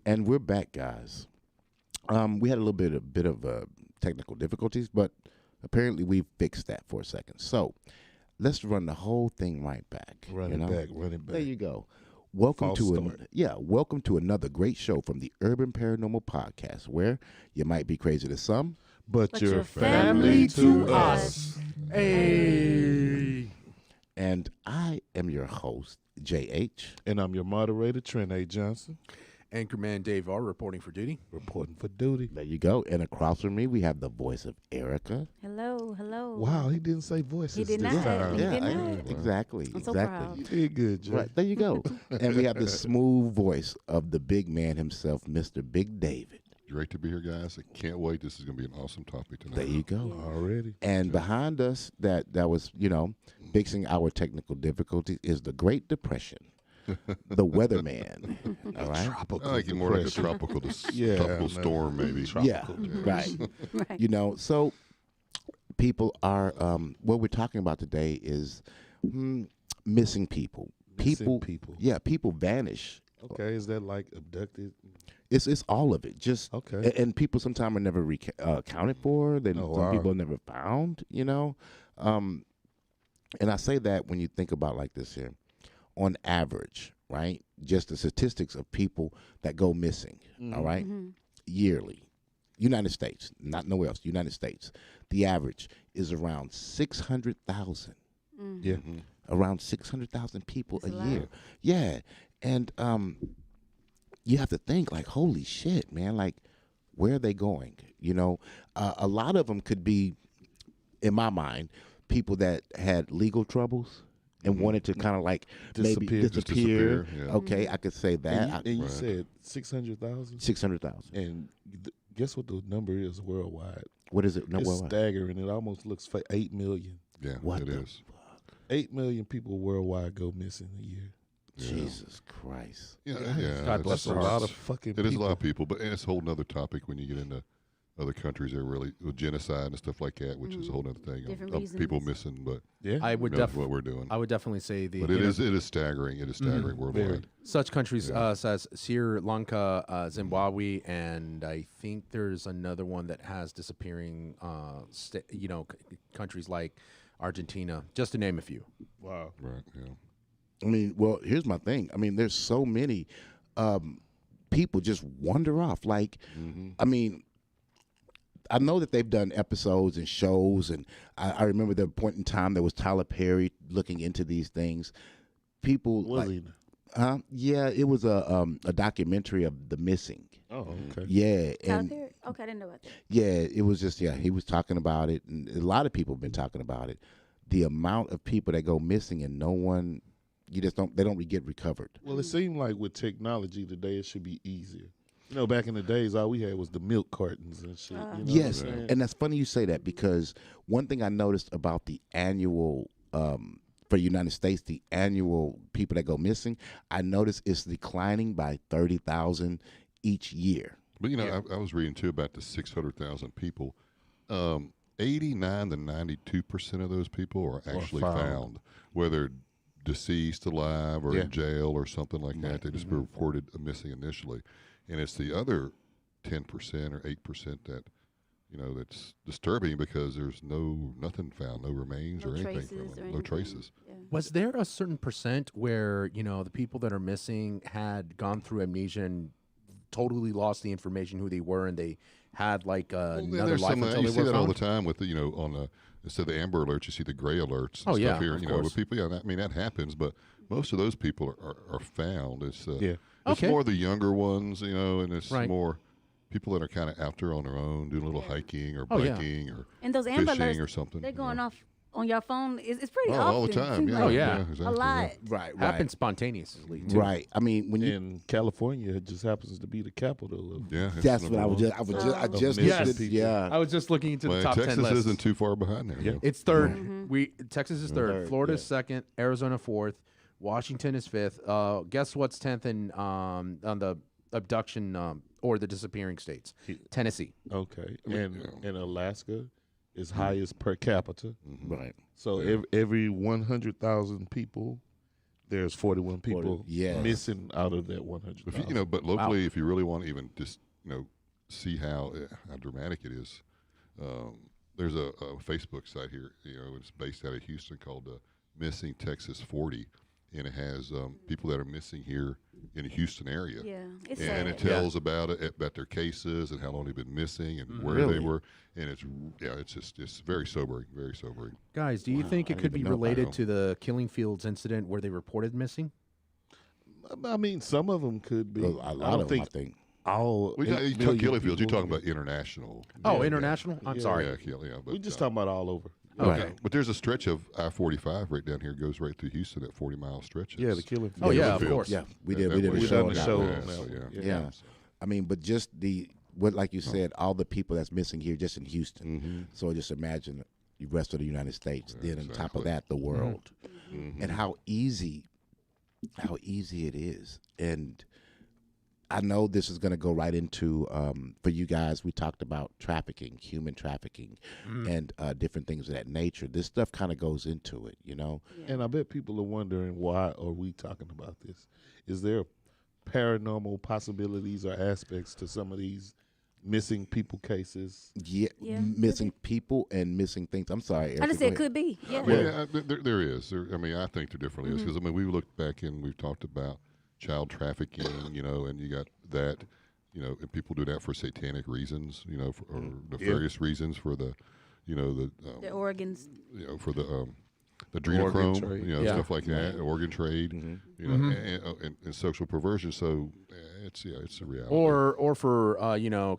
And we're back, guys. We had a little bit of technical difficulties, but apparently we fixed that for a second. So let's run the whole thing right back. Run it back. There you go. Welcome False to start. welcome to another great show from the Urban Paranormal Podcast, where you might be crazy to some, But But your your family family to to us. Hey. and I am your host, JH. And I'm your moderator, Trent A. Johnson, Anchorman Dave R. reporting for duty. reporting for duty. There you go. And across from me, we have the voice of Erica. Hello, hello. Wow, he didn't say voices He did this not. time. He did not. Exactly. I'm so exactly. proud. You did good, Joe. Right, there you go. And we have the smooth voice of the big man himself, Mr. Big David. Great to be here, guys. I can't wait. This is going to be an awesome topic tonight. There you go. Already. And behind us, that was, fixing our technical difficulties is the Great Depression, the weatherman. All right? Tropical I think it more like a depression. tropical, Yeah, tropical man. storm, maybe. Yeah, right. Right. So people are, what we're talking about today is missing people. Missing people. Yeah, people vanish. Okay, is that like abducted? It's all of it. Just Okay. and people sometimes are never accounted for. Then Oh, some wow. people are never found. And I say that when you think about like this here, on average, right? Just the statistics of people that go missing. All right, yearly, United States, not nowhere else. United States, the average is around 600,000. Yeah. Around 600,000 people That's a a lot. year. Yeah, and you have to think like, holy shit, man! Like, where are they going? A lot of them could be, in my mind, people that had legal troubles and wanted to kind of like maybe Disappear. Just disappear. disappear, yeah. Okay, I could say that. And you Right. said 600,000? 600,000. And guess what the number is worldwide? What is it? No, It's what? staggering. It almost looks for 8 million. Yeah, What it the is. 8 million people worldwide go missing a year. Jesus Christ. Yeah, God yeah. bless That's a their lot hearts. of fucking It people. is a lot of people, but and it's a whole nother topic when you get into other countries that are really with genocide and stuff like that, which is a whole other thing Different of people reasons. missing. But Yeah. I would who knows what we're doing. I would definitely say the But it is staggering. It is staggering worldwide. such countries as Sri Lanka, Zimbabwe, and I think there's another one that has disappearing. Countries like Argentina, just to name a few. Wow. Right. Yeah. I mean, well, here's my thing. I mean, there's so many people just wander off. Like, I mean, I know that they've done episodes and shows, and I remember the point in time there was Tyler Perry looking into these things. People, Was like, he? yeah, it was a documentary of the missing. Oh, okay. Yeah, Tyler and Perry? Okay, I didn't know about that. yeah, it was just he was talking about it, and a lot of people have been talking about it. The amount of people that go missing and no one, they don't get recovered. Well, it seemed like with technology today, it should be easier. Back in the days, all we had was the milk cartons and shit. Yes, what I'm saying? and that's funny you say that because one thing I noticed about the annual for United States, the annual people that go missing, I noticed it's declining by 30,000 each year. But I was reading too about the 600,000 people. 89 to 92% of those people are actually found, whether deceased, alive, or Yeah. in jail or something like that. They just reported a missing initially, and it's the other 10% or 8% that that's disturbing because there's nothing found, no remains No or anything traces from or them, no anything. traces. Yeah. Was there a certain percent where the people that are missing had gone through amnesia and totally lost the information who they were, and they had like another there's life some, until you they see were that all the found? time with on the instead of the amber alerts, you see the gray alerts. And Oh, yeah, stuff here, of with course. people. Yeah, I mean that happens, but most of those people are found. It's Yeah. it's Okay. more the younger ones, and it's Right. more people that are kind of out there on their own, doing a little hiking or Oh, yeah. biking or And those Amber fishing Alerts, or something. they're going off on your phone. It's pretty Oh, often. all the time. Seems Yeah. Oh, like yeah. exactly, a lot. Right, Happened spontaneously too. Right. I mean, when you And California just happens to be the capital of. Yeah, it's that's what I number was one. just I just Yes. looked at- yeah. I was just looking into Well, the top 10 Texas list. isn't too far behind there. Yeah. though. It's third. Texas is third. Third, Florida's second. Arizona fourth. Washington is fifth. Guess what's 10th in on the abduction or the disappearing states? Tennessee. Okay. And Alaska is highest per capita. Right. So every 100,000 people, there's 41 people yes. missing out of that 100. If you know, but locally, if you really want to even just see how dramatic it is, there's a Facebook site here. It's based out of Houston called Missing Texas 40, and it has people that are missing here in the Houston area. Yeah, it's And sad. it tells about their cases and how long they've been missing and where they were, and it's very sobering, very sobering. Guys, do you think I it didn't could be even know. related to the Killing Fields incident where they reported missing? I mean, some of them could be. A I lot don't of them, think I think. all. You million talk Killing Fields, you're people- talking about international. Oh, international? I'm Yeah. sorry. Yeah, but We're just talking about all over. Okay. Right. But there's a stretch of I-45 right down here, goes right through Houston, at 40-mile stretches. Yeah, the killing. Oh, yeah, of Fields. course. Yeah, we That- did. that We did way. a We've show done on the that. show one. on that so, one. yeah. Yeah. I mean, but just like you said, all the people that's missing here just in Houston. So just imagine the rest of the United States. Then on top of exactly. that, the world, and how easy it is. And I know this is going to go right into for you guys. We talked about trafficking, human trafficking, and different things of that nature. This stuff kind of goes into it, And I bet people are wondering, why are we talking about this? Is there paranormal possibilities or aspects to some of these missing people cases? Yeah, Yeah, missing people and missing things. I'm sorry, I Erica, just go said ahead. could be. Yeah. Yeah, there is. I think there definitely is, because we looked back and we've talked about child trafficking, and you got that, and people do that for satanic reasons, or nefarious reasons for the, The organs. for the Organ adrenochrome, trade. Yeah. stuff like that, organ trade, and sexual perversion. So it's a reality. Or for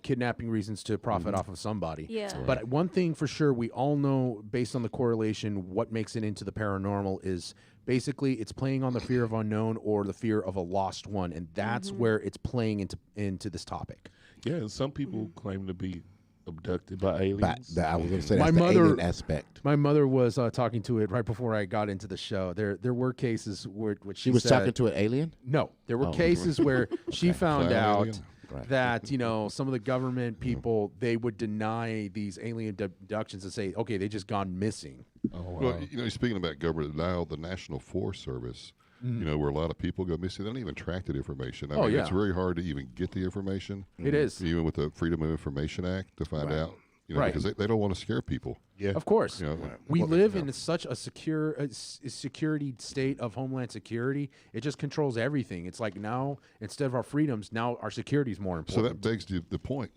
kidnapping reasons to profit off of somebody. Yeah. Right. But one thing for sure, we all know based on the correlation, what makes it into the paranormal is basically it's playing on the fear of unknown or the fear of a lost one, and that's where it's playing into this topic. Yeah, and some people claim to be abducted by aliens. I was going to say My that's the mother- alien aspect. My mother was talking to it right before I got into the show. There were cases where which She was said, talking to an alien. No, there were Oh. cases where she found Clown out alien? Right. that some of the government people, they would deny these alien abductions and say, okay, they just gone missing. Oh, wow. Well, speaking about government denial, the National Forest Service, where a lot of people go missing, they don't even track that information. I Oh, mean, yeah. it's very hard to even get the information. It is. Even with the Freedom of Information Act, to find out, Right. because they don't want to scare people. yeah. Of course. We Well, live yeah. in such a secure security state of homeland security. It just controls everything. It's like now, instead of our freedoms, now our security is more So important. that begs the point,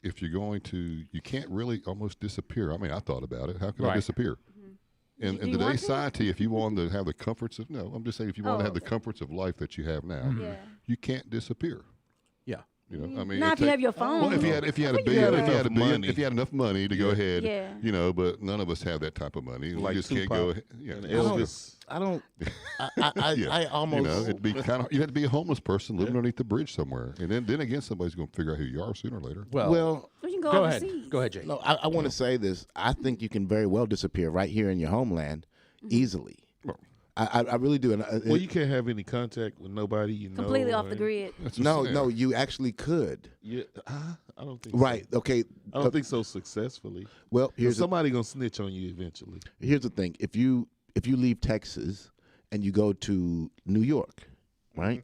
if you're going to, you can't really almost disappear. I mean, I thought about it. How can I Right. disappear? In Do you want today's to? society, if you want to have the comforts of, no, I'm just saying, if you want Oh, to have the okay. comforts of life that you have now, Yeah. you can't disappear. Yeah. I mean, Not it if you take- have your phone. Well, if you had a If billion, you had if enough you had enough money to go ahead, Yeah. but none of us have that type of money. We Like just can't go. Tupac Yeah, and yeah. Elvis. I don't. Yeah. I almost. it'd be kind of. You'd have to be a homeless person living underneath the bridge somewhere, and then again, somebody's going to figure out who you are sooner or later. Well, Well, So you can go, go ahead. overseas. Go ahead, Jay. no, I want to say this. I think you can very well disappear right here in your homeland easily. Well, I really do. And Well, you can't have any contact with nobody you know. Completely off the right? grid. that's what I'm no, saying. no, you actually could. Yeah, I don't think. Right. Okay. So. I don't think so successfully. Well, here's the, Somebody gonna snitch on you eventually. here's the thing. If you leave Texas and you go to New York, right,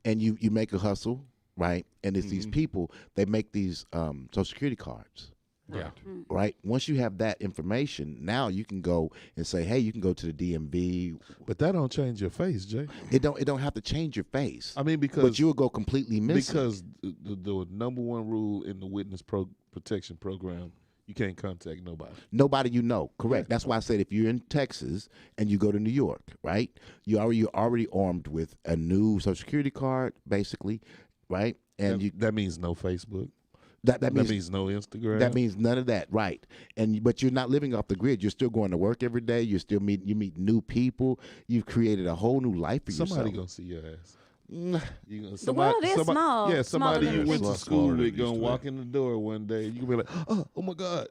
and you make a hustle, right, and it's these people. They make these Social Security cards. Yeah. Right. Once you have that information, now you can go and say, "Hey, you can go to the DMV." But that don't change your face, Jay. It don't have to change your face. I mean, because But you will go completely missing. because the number one rule in the witness protection program, you can't contact nobody. Nobody you know. Correct. That's why I said if you're in Texas and you go to New York, right? You're already armed with a new Social Security card, basically, right? And That means no Facebook. that That means means no Instagram. that means none of that, right? But you're not living off the grid. You're still going to work every day. You meet new people. You've created a whole new life for somebody yourself. gonna see your ass. Mm, You gonna, The world is small. Yeah, Smaller somebody than you it went used to to be. school Smaller than with it used gonna to be. walk in the door one day. You can be like, oh my God.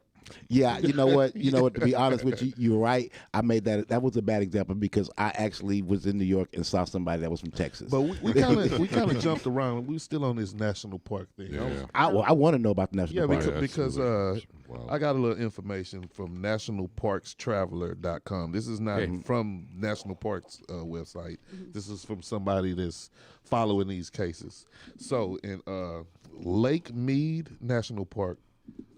Yeah, you know what? You know what? To be honest with you, you're right. I made that. That was a bad example because I actually was in New York and saw somebody that was from Texas. But we kind of jumped around. We still on this national park thing. Yeah. I want to know about the national Yeah, park. because Wow. I got a little information from nationalparkstraveler.com. This is not from National Parks website. This is from somebody that's following these cases. So in Lake Mead National Park,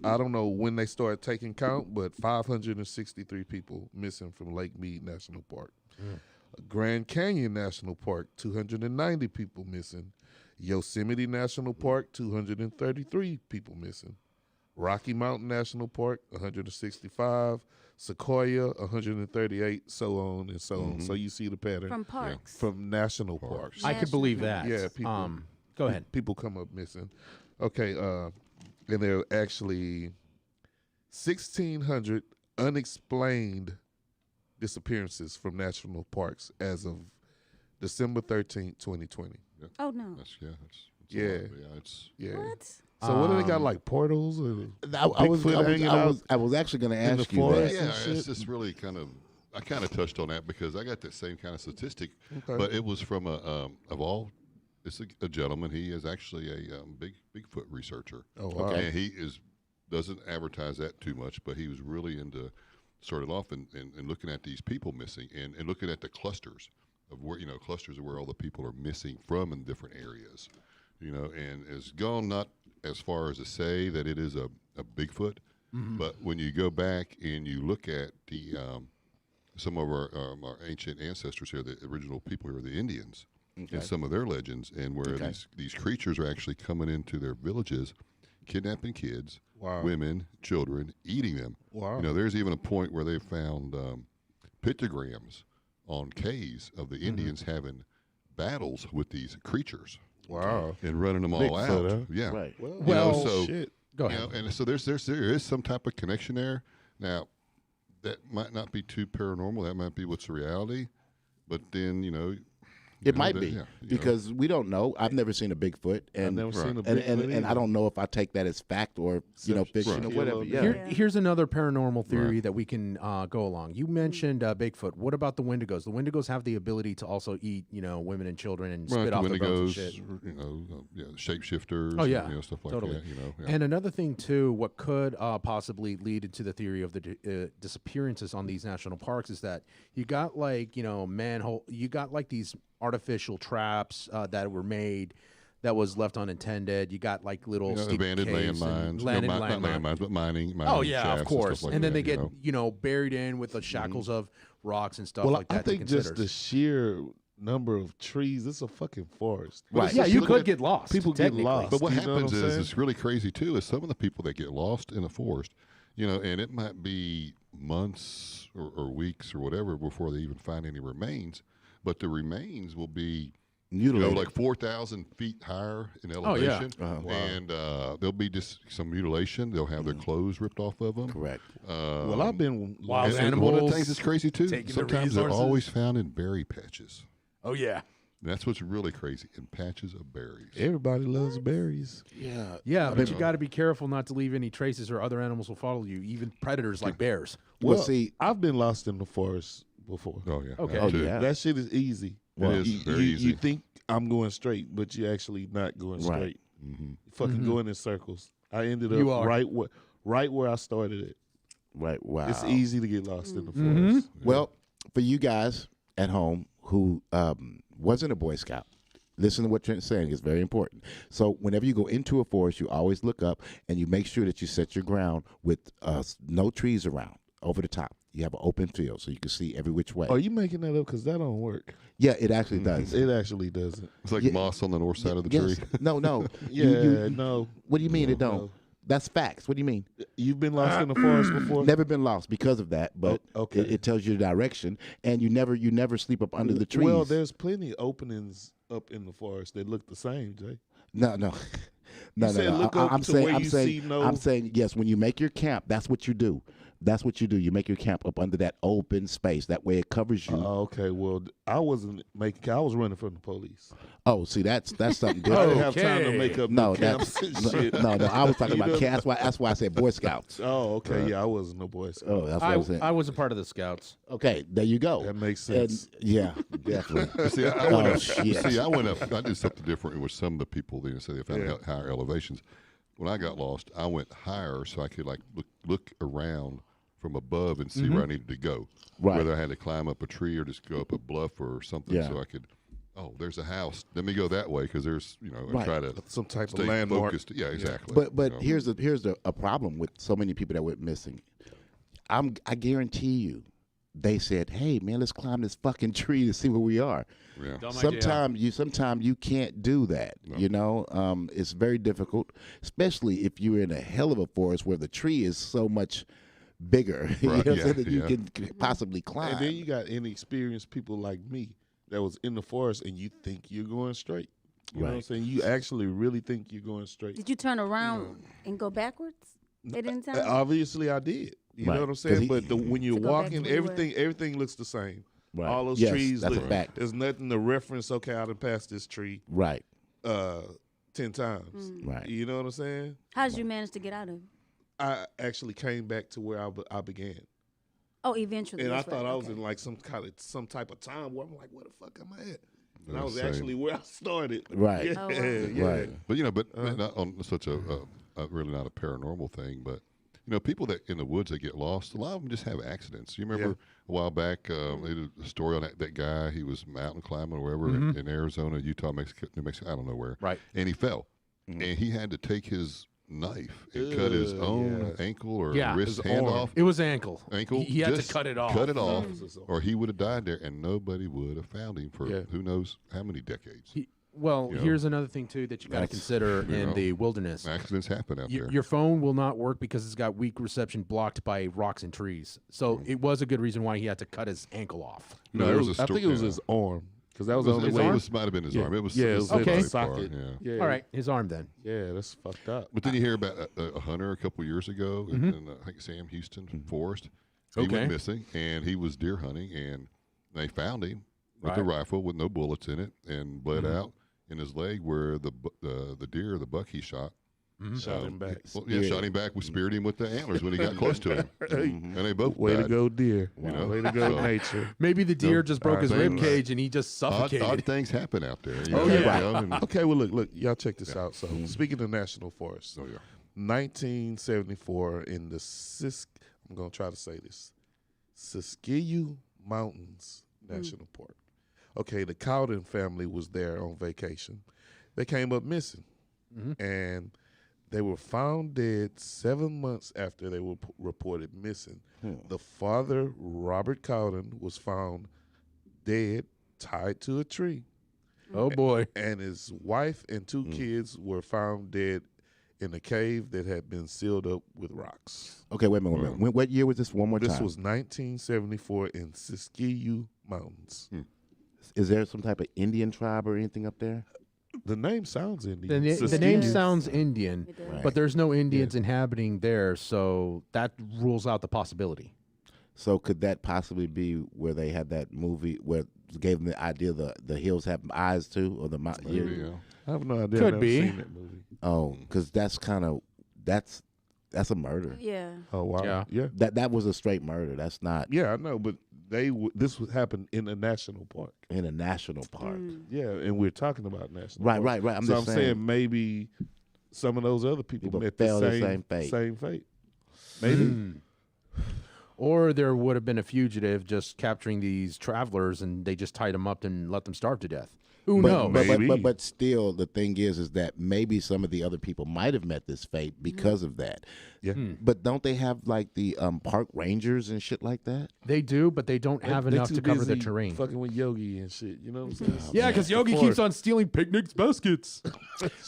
I don't know when they started taking count, but 563 people missing from Lake Mead National Park. Grand Canyon National Park, 290 people missing. Yosemite National Park, 233 people missing. Rocky Mountain National Park, 165. Sequoia, 138, so on and so on. So you see the pattern From parks. from national parks. I could believe that. Yeah, people. Go ahead. People come up missing. Okay, and there are actually 1,600 unexplained disappearances from national parks as of December 13th, 2020. Oh no. That's Yeah. It's Yeah. What? So what do they got, like portals? Or I Bigfoot hanging was actually going to in the ask you forest? that. yeah, and it's shit. just really I kind of touched on that because I got that same kind of statistic, Okay. but it was from it's a gentleman. He is actually a Bigfoot researcher. Oh, wow. And he doesn't advertise that too much, but he was really started off and looking at these people missing and looking at the clusters of where, clusters of where all the people are missing from in different areas, and has gone not as far as to say that it is a Bigfoot, but when you go back and you look at the some of our ancient ancestors here, the original people here, the Indians, and some of their legends, and where these creatures are actually coming into their villages, kidnapping kids, Wow. women, children, eating them. Wow. There's even a point where they found pictograms on caves of the Indians having battles with these creatures Wow. and running them all Bigfoot, out. huh? Yeah. Right. Well, so shit. Go ahead. and so there is some type of connection there. Now, that might not be too paranormal. That might be what's the reality. But then, It might be yeah, because we don't know. I've never seen a Bigfoot, I've and never seen a and, Bigfoot and I don't know if I take that as fact or fiction or Right. whatever. Yeah. Here's another paranormal theory that we can go along. You mentioned Bigfoot. What about the Wendigos? The Wendigos have the ability to also eat, women and children and spit off their bones and shit. Shapeshifters. Oh, yeah. Stuff like Totally. that. Yeah. And another thing too, what could possibly lead into the theory of the disappearances on these national parks is that you got manhole, you got like these artificial traps that were made that was left unintended. You got like little steep abandoned caves and landmines. landed Not landmines. landmines, but mining Oh yeah, shafts of course. stuff like and then that, they get buried in with the shackles of rocks and stuff Well, like that. I think to just consider. the sheer number of trees. It's a fucking forest. Right. Yeah, you look could at- get lost. people get technically. lost. But what You know what happens I'm is saying? it's really crazy too. Is some of the people that get lost in the forest, and it might be months or weeks or whatever before they even find any remains. But the remains will be Mutilated. like 4,000 feet higher in Oh, yeah. elevation, and there'll be just some mutilation. They'll have their clothes ripped off of them. Correct. Well, I've been Wild And one of the animals things that's crazy too. taking the Sometimes they're resources. always found in berry patches. Oh yeah. That's what's really crazy, in patches of berries. Everybody loves berries. Yeah. Yeah, but you got to be careful not to leave any traces, or other animals will follow you, even predators like bears. Well, see, I've been lost in the forest before. Oh yeah. Okay. that Oh, too. yeah. That shit is easy. It is very you easy. think I'm going straight, but you're actually not going Right. straight. Mm-hmm. Fucking going in circles. I ended You up are. right where I started it. right. Wow. It's easy to get lost in the Mm-hmm. forest. Well, for you guys at home who wasn't a Boy Scout, listen to what Trent's saying. It's very important. So whenever you go into a forest, you always look up and you make sure that you set your ground with no trees around, over the top. You have an open field so you can see every which way. Are you making that up? Because that don't work. Yeah, it actually does. It actually doesn't. It's like Yeah. moss on the north side of the Yes. tree. No, no. Yeah, no. What do you mean it don't? no. That's facts. What do you mean? You've been lost in the forest before? Never been lost because of that, but Oh, okay. it tells you the direction, and you never sleep up under the trees. Well, there's plenty of openings up in the forest that look the same, Jay. No. No, said no. look up I'm to saying, where I'm you saying, see no- I'm saying, yes. When you make your camp, that's what you do. That's what you do. You make your camp up under that open space. That way it covers you. Okay, well, I wasn't making. I was running from the police. Oh, see, that's something I different. didn't have time to Okay. make up No, the camps that's and shit. no. I was talking You about know? camp. That's why I said Boy Scouts. Oh, okay. Yeah, I wasn't no Boy Scout. Oh, that's what I was saying. I was a part of the Scouts. Okay, there you go. That makes And, sense. yeah, definitely. See, I went Oh, up. shit. See, I went up. I did something different with some of the people. They say they found Yeah. higher elevations. When I got lost, I went higher so I could like look around from above and see where I needed to go. Right. Whether I had to climb up a tree or just go up a bluff or something, Yeah. so I could. Oh, there's a house. Let me go that way because there's and Right. try to Some type of stay landmark. focused. Yeah, exactly. But you know. here's a problem with so many people that went missing. I guarantee you, they said, "Hey man, let's climb this fucking tree to see where we are." yeah. Dumb idea. Sometimes you can't do that. You know, it's very difficult, especially if you're in a hell of a forest where the tree is so much bigger. You know Right, what I'm yeah, saying, that you yeah. can possibly climb. And then you got inexperienced people like me that was in the forest, and you think you're going straight. You know what I'm Right. saying? You actually really think you're going straight. Did you turn around and go backwards at any time? Obviously, I did. You Right. know what I'm 'Cause saying? he- But when you're To go back walking, to where you were. everything looks the same. Right. All those Yes, trees that's look. a fact. There's nothing to reference. Okay, I done passed this tree Right, 10 times. right. You know what I'm saying? How did you manage to get out of it? I actually came back to where I began, Oh, eventually. and I that's thought right. I was Okay. in like some type of time where I'm like, where the fuck am I at? And I Yeah, was same. actually where I started. Right. Yeah, Oh, wow. yeah. Right. But but not on such a really not a paranormal thing, but people that in the woods that get lost, a lot of them just have accidents. You remember a while back, they did a story on that guy. He was mountain climbing or wherever in Arizona, Utah, Mexico, New Mexico, I don't know where. Right. And he fell, and he had to take his knife and cut his own ankle or Yeah. wrist His hand arm. off. It was ankle. Ankle. He had to just cut it off. Cut it off, Mm. or he would have died there, and nobody would have found him for Yeah. who knows how many decades. Well, You know, here's another thing too that you got to that's- consider you in know, the wilderness. Accidents happen out there. Your phone will not work because it's got weak reception blocked by rocks and trees. So it was a good reason why he had to cut his ankle off. No, No, there was a I think it was his arm because that was the only It way. might have been his arm. It was Yeah, it it was was in the Okay. socket. Yeah. Yeah. All right, his arm then. Yeah, that's fucked up. But then you hear about a hunter a couple years ago in I think Sam Houston forest. He Okay. went missing, and he was deer hunting, and they found him with a Right. rifle with no bullets in it, and bled out in his leg where the deer, the buck he shot. Shot him back. Well, yeah, shot him back. We speared him with the antlers when he got close to him, and they both Way to died. go, deer. know, Way to go, so- nature. Maybe the deer just broke his rib things- cage and he just suffocated. Odd things happen out there. You Oh, know, yeah. you know, and- Okay, well, look, y'all check this out. So, speaking of national forests, Oh, yeah. 1974 in the I'm going to try to say this, Siskiyou Mountains National Park. Okay, the Cowden family was there on vacation. They came up missing, and they were found dead 7 months after they were reported missing. The father, Robert Cowden, was found dead, tied to a tree, Oh boy. and his wife and two kids were found dead in a cave that had been sealed up with rocks. Okay, wait a minute. What year was this? One more This time. was 1974 in Siskiyou Mountains. Is there some type of Indian tribe or anything up there? The name sounds Indian. The Siskiyou. name sounds Indian, It does. but there's no Indians inhabiting there, so that rules out the possibility. So could that possibly be where they had that movie where it gave them the idea the hills have eyes too, or the mountain? Maybe, yeah. I have no idea. Could I've never be. seen that movie. Oh, because that's a murder. Yeah. Oh wow. Yeah. Yeah. That was a straight murder. That's not Yeah, I know, but this would happen in a national park. in a national park. Yeah, and we're talking about national. Right, park. right, right. I'm so just I'm saying. maybe some of those other people People met fell the the same same fate. Maybe. Or there would have been a fugitive just capturing these travelers and they just tied them up and let them starve to death. Who knows? maybe. But still, the thing is that maybe some of the other people might have met this fate because of that. Yeah. But don't they have like the park rangers and shit like that? They do, but they don't have They enough too to cover the busy terrain. Fucking with Yogi and shit. You know what I'm saying? Yeah, because Yogi keeps on stealing picnics baskets.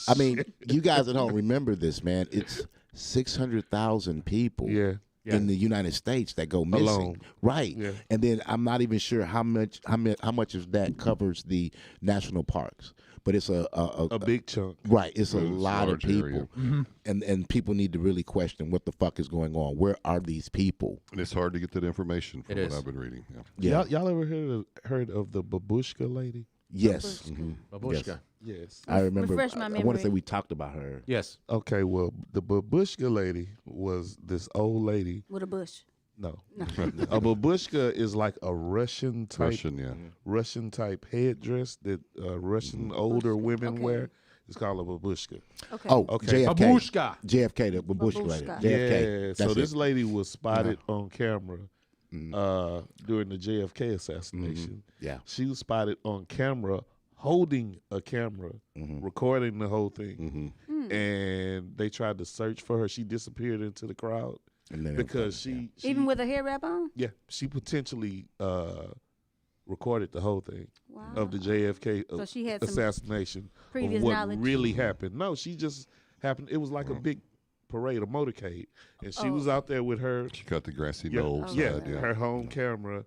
I mean, you guys at home remember this, man. It's 600,000 people. Yeah. In the United States that go missing, Alone. right? Yeah. And then I'm not even sure how much of that covers the national parks. but it's A big chunk. right. It's a It's a lot of large people, area. and people need to really question what the fuck is going on. Where are these people? And it's hard to get that information from It what is. I've been reading. Yeah. Yeah. Y'all ever heard of the babushka lady? Yes. Babushka. Yes. I remember. Refresh my I want to memory. say we talked about her. Yes. Okay, well, the babushka lady was this old lady. With a bush. No. A babushka is like a Russian type Russian, yeah. Russian type headdress that Russian older women Okay. wear. It's called a babushka. Okay. Oh, Okay. JFK. Babushka. JFK, the babushka lady. Babushka. JFK. Yeah. So That's this it. lady was spotted on camera during the JFK assassination. Yeah. She was spotted on camera holding a camera, recording the whole thing. And they tried to search for her. She disappeared into the crowd And then because she Even with a hair wrap on? yeah, she potentially recorded the whole thing Wow. of the JFK So she had some assassination previous of what knowledge. really happened. No, she just happened. It was like a big parade, a motorcade, and she was out there with her She cut the grassy yeah, knoll yeah, side, yeah. her home camera,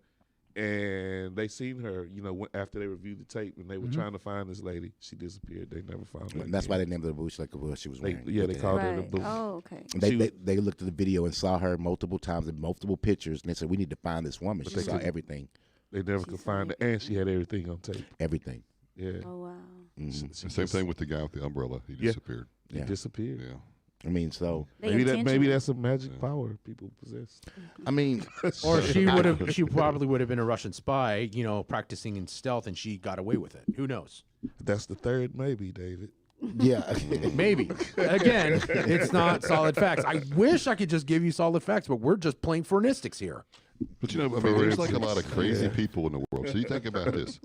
and they seen her. You know, after they reviewed the tape, and they were trying to find this lady. She disappeared. They never found her. And that's why again. they named her the babushka, like what she was They wearing. yeah they called her the Right. boo. Oh, okay. They, she they they looked at the video and saw her multiple times in multiple pictures, and they said we need to find this woman. She they saw couldn't- everything, They never could find her, and she had everything on tape. everything. Yeah, Oh, wow. She The same just- thing with the guy with the umbrella. He Yeah. disappeared. He Yeah. disappeared. Yeah. I mean, so They Maybe intentional. that's a magic power people possess. I mean, Or she probably would have been a Russian spy, you know, practicing in stealth, and she got away with it. Who knows? That's the third maybe, David. yeah. Maybe. Again, it's not solid facts. I wish I could just give you solid facts, but we're just playing fornistics here. But you know, I mean, there's like a lot of crazy people in the world. So you think about this.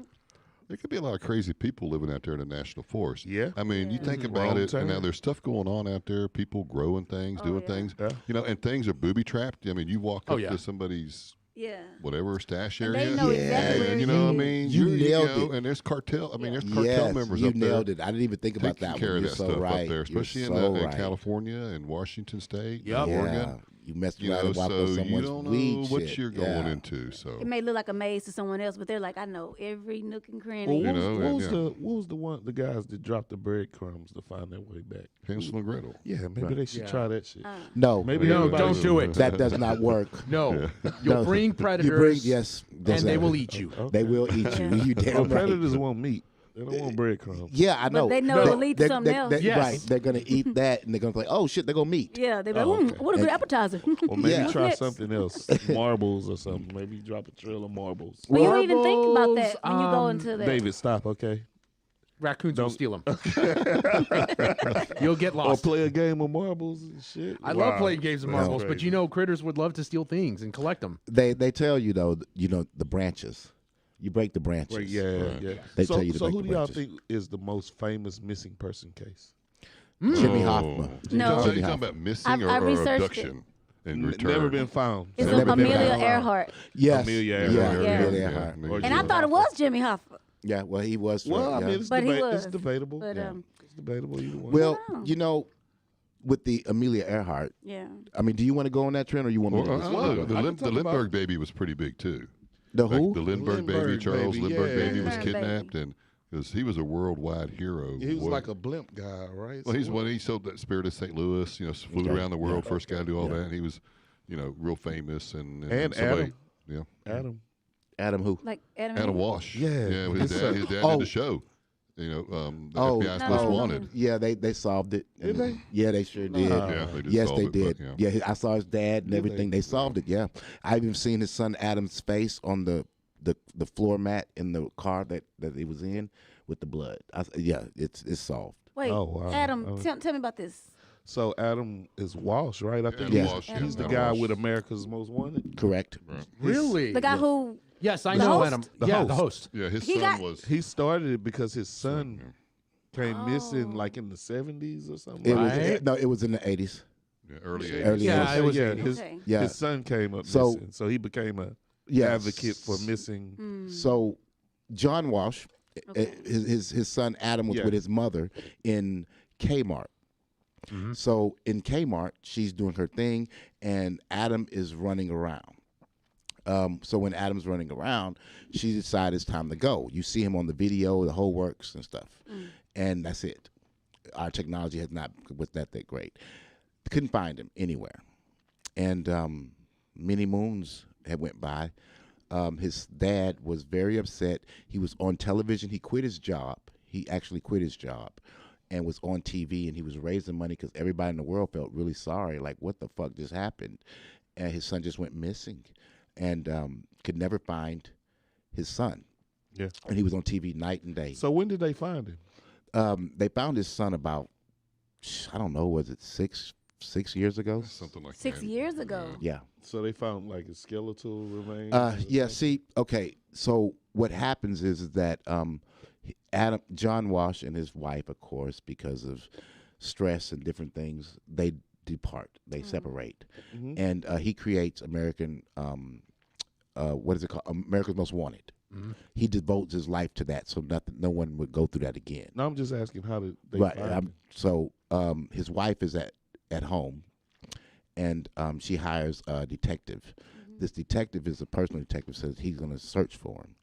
There could be a lot of crazy people living out there in the national forest. Yeah. I mean, you think about Wrong it, and now turn. there's stuff going on out there, people growing things, doing things. Yeah. You know, and things are booby trapped. I mean, you walk Oh, up yeah. to somebody's Yeah. whatever stash And area. they know Yeah. exactly where And it you know what I is. mean? You nailed know, it. And there's cartel. I mean, there's cartel Yes, members you up there. nailed it. I didn't even think about Taking that care one. of You're that so stuff right. up there, You're especially so in right. California and Washington State, Yep. Oregon. Yeah. You messed You around know, and walked on so you someone's don't know weed what shit. you're going Yeah. into. So It may look like a maze to someone else, but they're like, I know every nook and Well, cranny. You know, and yeah. what was the guys that dropped the breadcrumbs to find their way back? Hansel and Gretel. Yeah, maybe they should Yeah. try that shit. No, Maybe No, everybody don't should- do it. that does not work. No. You'll No. bring predators, You bring yes, and that's they right. will eat you. They will eat you. You damn Well, right. predators want meat. They don't want breadcrumbs. Yeah, I know. they know it'll lead to They- something they- else. they- Yes. Right. They're gonna eat that, and they're gonna be like, "Oh shit, they're gonna meet." Yeah, they're like, Oh, okay. what a good appetizer. Or maybe Yeah. try Next. something else, marbles or something. Maybe drop a trail of marbles. Well, you don't even think about that Marbles, when you go into that. David, stop, okay? Raccoons will steal them. You'll get Or lost. play a game of marbles and shit. I love playing games of That's marbles, but crazy. you know, critters would love to steal things and collect them. They tell you though, the branches. You break the branches. Right, yeah. They so tell you to so break who the do y'all branches. think is the most famous missing person case? Jimmy Oh. Hoffman. No. You Jimmy talking Hoffman. about missing I or researched abduction and return? Never been found. It's Never been Amelia found. Earhart. Yes. Amelia Yeah. Earhart. Yeah. Amelia Yeah. Earhart. Maybe. And I thought it was Jimmy Hoffa. Yeah. Well, he was. Well, I yeah. mean, it's, But he it's was. debatable. But It's debatable either one. well, know. you know, with the Amelia Earhart. yeah. I mean, do you want to go on that trend, or you want me Well, to? I just- don't know. I The, can the talk Lindbergh about- baby was pretty big too. The Like who? the Lindbergh baby, Lindbergh Charles baby, Lindbergh yeah. baby was Lindbergh kidnapped, and because he was a worldwide hero. he was Boy. like a blimp guy, right? Well, he's So when he sold that Spirit of St. Louis. You know, flew Okay. around the world. Yeah. First guy to do all Yeah. that. And he was, you know, real famous and And somebody, Adam. yeah, Adam. Adam who? Like Adam. Adam Walsh. Yeah. yeah. His His son. dad did Oh. the show. You know, the Oh, FBI's No, Most no. Wanted. Yeah, they solved it. Did they? Yeah, they sure did. Yeah, they did Yes, solve they it, did. but, Yeah, I saw his dad and Did everything. they? They solved it. Yeah, I've even seen his son Adam's face on the floor mat in the car that he was in with the blood. Yeah, it's solved. Wait, Oh, wow. Adam, Oh. tell me about this. So Adam is Walsh, right? I think Adam Yeah. Walsh. he's the Adam guy Walsh. with America's Most Wanted. Correct. Really? The guy who Yes, I The know host? Adam. The yeah, host. the host. Yeah, his He son got- was. He started it because his son came missing Oh. like in the 70s or something. It like was Right. no, it was in the 80s. Yeah, early 80s. Early Yeah, 80s. it was yeah, 80s. his, Okay. Yeah. his son came up So- missing, so he became a Yeah. advocate for missing. Mm, So John Walsh, Okay. his son Adam was Yeah. with his mother in Kmart. So in Kmart, she's doing her thing, and Adam is running around. So when Adam's running around, she decided it's time to go. You see him on the video, the whole works and stuff, and that's it. Our technology was not that great. Couldn't find him anywhere, and many moons had went by. His dad was very upset. He was on television. He quit his job. He actually quit his job and was on TV, and he was raising money because everybody in the world felt really sorry. Like, what the fuck just happened? And his son just went missing and could never find his son. Yeah. And he was on TV night and day. So when did they find him? They found his son about, I don't know, was it six years ago? Something like 6 that. years ago. Yeah. So they found like a skeletal remains? Yeah, see, okay, so what happens is that John Walsh and his wife, of course, because of stress and different things, they depart, they separate. And he creates American, what is it called? America's Most Wanted. He devotes his life to that, so no one would go through that again. No, I'm just asking, how did they Right. find him? So his wife is at home, and she hires a detective. This detective is a personal detective, says he's going to search for him.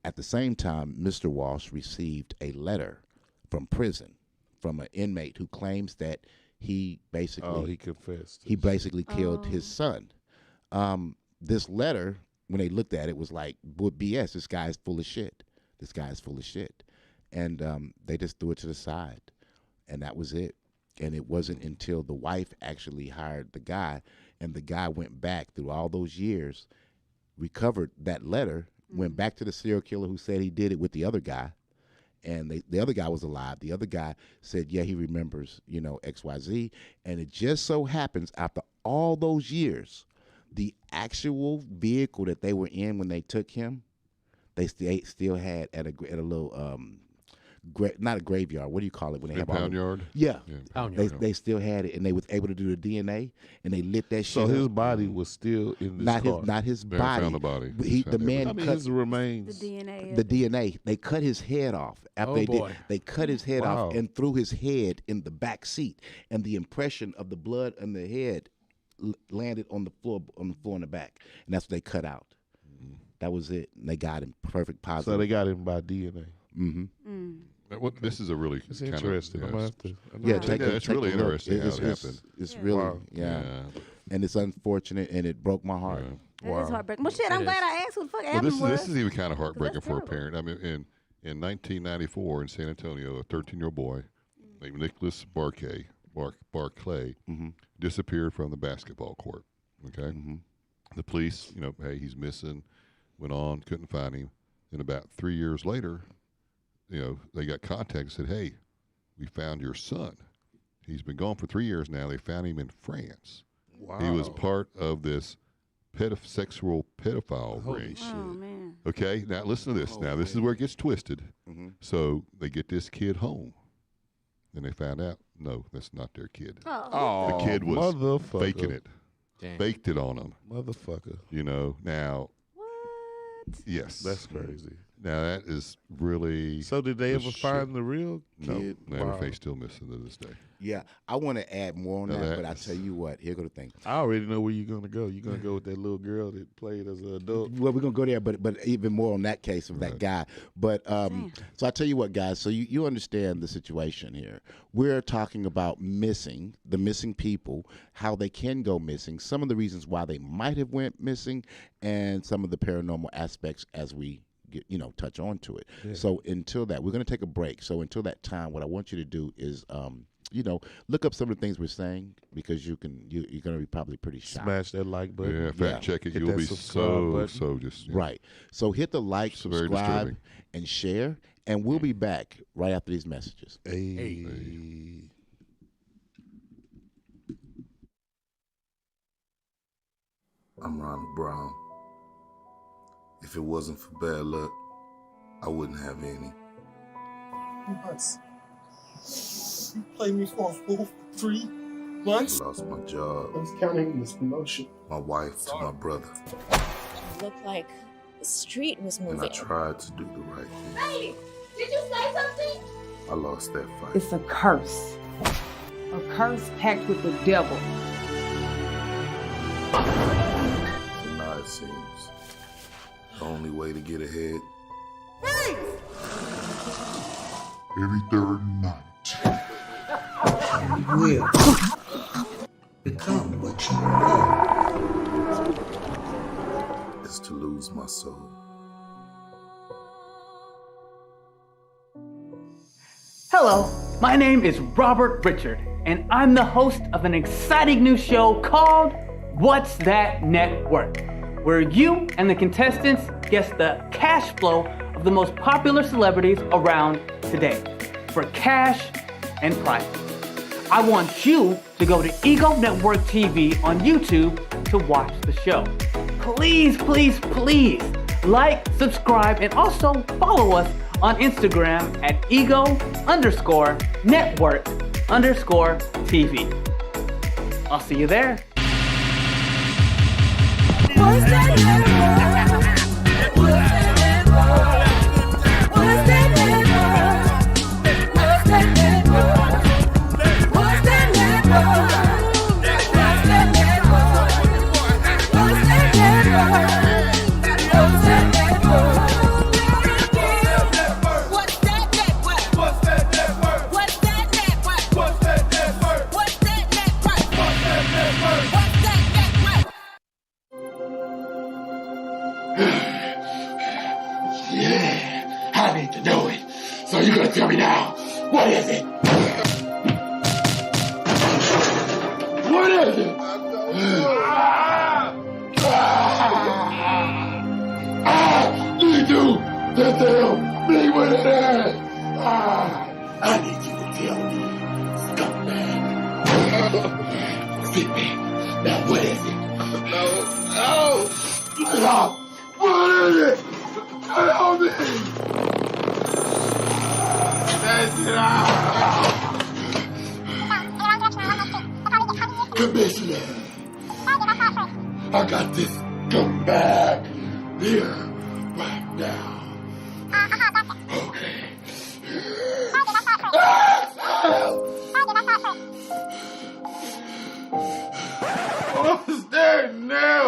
At the same time, Mr. Walsh received a letter from prison from an inmate who claims that he basically he confessed. he basically killed his son. This letter, when they looked at it, was like, BS, this guy's full of shit. This guy's full of shit. And they just threw it to the side. And that was it. And it wasn't until the wife actually hired the guy, and the guy went back through all those years, recovered that letter, went back to the serial killer who said he did it with the other guy. And the other guy was alive. The other guy said, yeah, he remembers, XYZ. And it just so happens, after all those years, the actual vehicle that they were in when they took him, they still had at a little, not a graveyard. What do you call it when they have all Pound the- yard? Yeah, Pound they yard. they still had it, and they was able to do the DNA, and they lit that So shit. his up. body was still in this not car. his not his They haven't body. found the body. He, Just the found man I mean, cut his remains. The DNA. the DNA. They cut his head off. After Oh, they boy. did, they cut his head Wow. off and threw his head in the back seat, and the impression of the blood on the head landed on the floor in the back, and that's what they cut out. That was it. And they got him perfect So positive. they got him by DNA. This is a really It's kind interesting. of I'm gonna have to. yeah, take a- it's really a look. interesting how it happened. It's really Wow. yeah, and it's unfortunate, and it broke my heart. That is heartbreaking. Well, shit, I'm glad I asked who the fuck Well, Adam this was. is even kind of heartbreaking that's for a terrible. parent. I mean, in 1994 in San Antonio, a 13-year-old boy named Nicholas Barclay disappeared from the basketball court. Okay, the police, hey, he's missing. Went on, couldn't find him. Then about 3 years later, they got contact and said, "Hey, we found your son. He's been gone for 3 years now. They found him in France. Wow. He was part of this sexual pedophile ring." Oh man. Okay, now listen to this. Now this is where it gets twisted. So they get this kid home, and they found out, no, that's not their kid. Oh. The kid was motherfucker. faking it, Damn. baked it on them. Motherfucker. Now, What? yes, That's crazy. Now that is really So did they the ever shit. find the real no, kid? never Wow. face still missing to this day. Yeah, I want to add more on Now that, but I that's- tell you what, here go the thing. I already know where you're gonna go. You're gonna go with that little girl that played as an adult. Well, we're gonna go there, but even more on that case of that guy. But so I tell you what, guys. So you understand the situation here. We're talking about the missing people, how they can go missing, some of the reasons why they might have went missing, and some of the paranormal aspects as we touch on to it. So until that, we're gonna take a break. So until that time, what I want you to do is look up some of the things we're saying, because you're going to be probably pretty shocked. Smash that like button. Yeah, fact check it. Hit You'll that be subscribe button. so just Right. So hit the like, It's very subscribe, disturbing. and share, and we'll be back right after these messages. Hey. I'm Ronald Brown. If it wasn't for bad luck, I wouldn't have any. Months. You played me for a fool for 3 I months? lost my job, I was counting on this promotion. my wife to my brother, It looked like the street was and I moving. tried to do the right thing. Hey, did you say something? I lost that fight. It's a curse. A curse packed with the devil. So now it seems The only way to get ahead. Every third night, you will become what you are. Is to lose my soul. Hello, my name is Robert Richard, and I'm the host of an exciting new show called What's That Net Worth, where you and the contestants guess the cash flow of the most popular celebrities around today for cash and prizes. I want you to go to Ego Network TV on YouTube to watch the show. Please, please, please like, subscribe, and also follow us on Instagram at ego_network_TV. I'll see you there. Yeah, I need to know it. So you're gonna tell me now. What is it? What is it? I need you to tell me what it is. I need you to tell me, scumbag. Fit me. Now what is it? No. What is it? Tell me! Commissioner, I got this scumbag here right now. Okay. What's that now?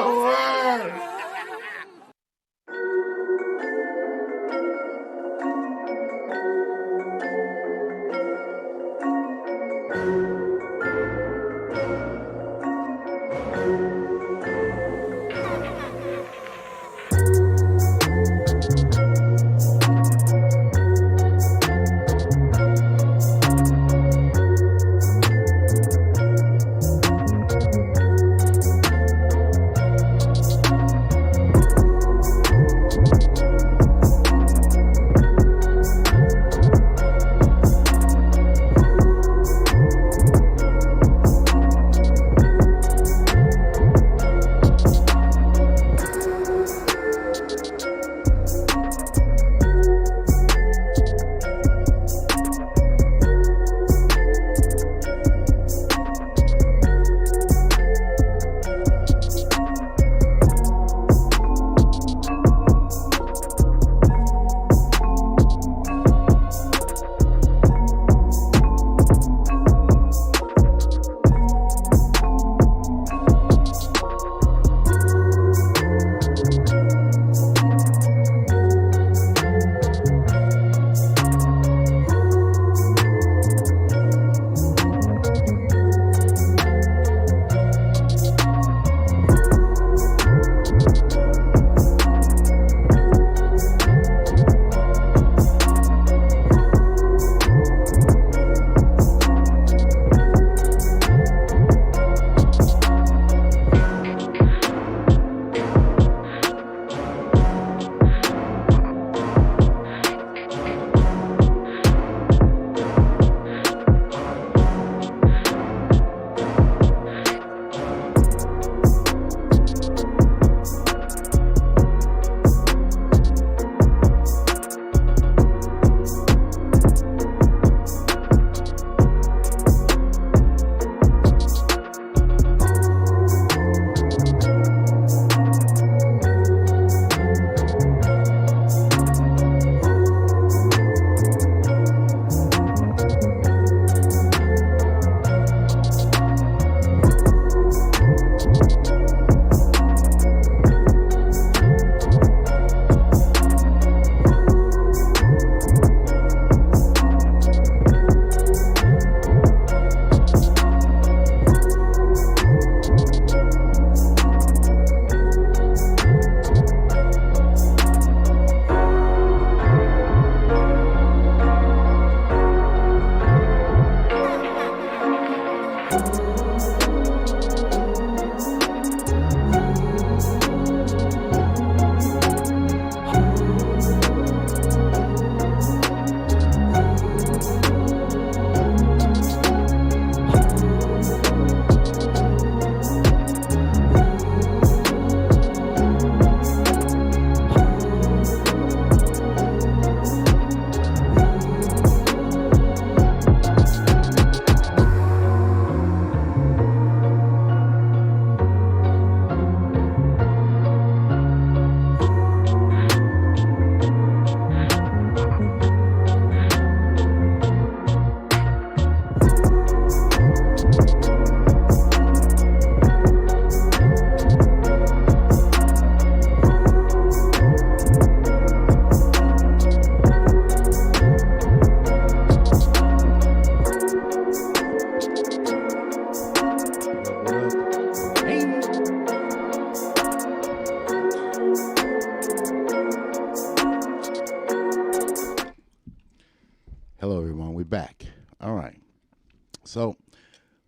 So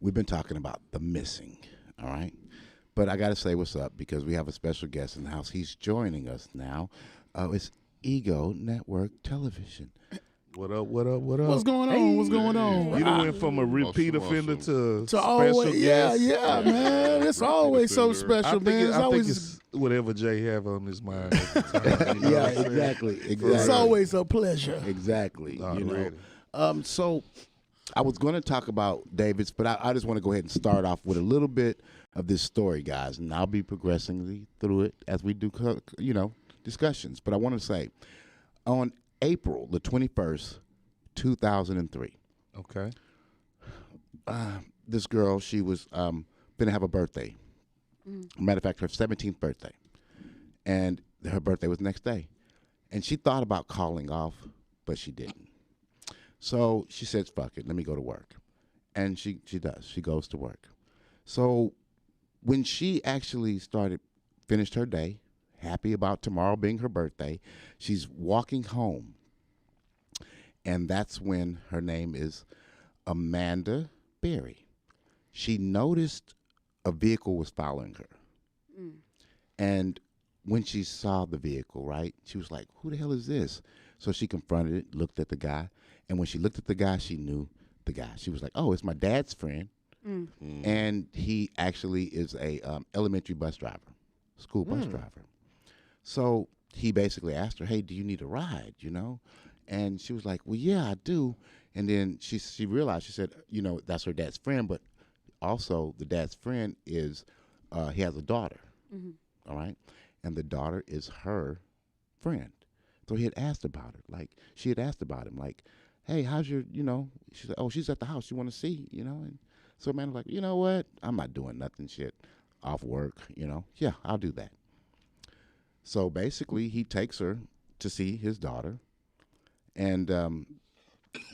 we've been talking about the missing, all right? But I got to say what's up because we have a special guest in the house. He's joining us now. It's Ego Network Television. What up? What up? What up? What's going on? What's going on? You done went from a repeat offender to special always, guest. yeah, man. It's always so special, man. I think it's whatever Jay have on his mind. At the time, you know Yeah, what I'm saying? exactly. It's always a pleasure. Exactly. You Already. know. So I was going to talk about David's, but I just want to go ahead and start off with a little bit of this story, guys, and I'll be progressively through it as we do, discussions. But I want to say, on April the 21st, 2003. Okay. This girl, she was going to have a birthday. Matter of fact, her 17th birthday. And her birthday was the next day. And she thought about calling off, but she didn't. So she says, fuck it, let me go to work. And she does. She goes to work. So when she actually finished her day, happy about tomorrow being her birthday, she's walking home. And that's when her name is Amanda Berry. She noticed a vehicle was following her. And when she saw the vehicle, right, she was like, who the hell is this? So she confronted it, looked at the guy. And when she looked at the guy, she knew the guy. She was like, oh, it's my dad's friend. And he actually is a elementary bus driver, school bus driver. So he basically asked her, hey, do you need a ride, And she was like, well, yeah, I do. And then she realized, she said, that's her dad's friend, but also the dad's friend is, he has a daughter, all right? And the daughter is her friend. So he had asked about her. She had asked about him, hey, how's your, she said, oh, she's at the house. You want to see, And so man was like, you know what? I'm not doing nothing shit off work, Yeah, I'll do that. So basically, he takes her to see his daughter and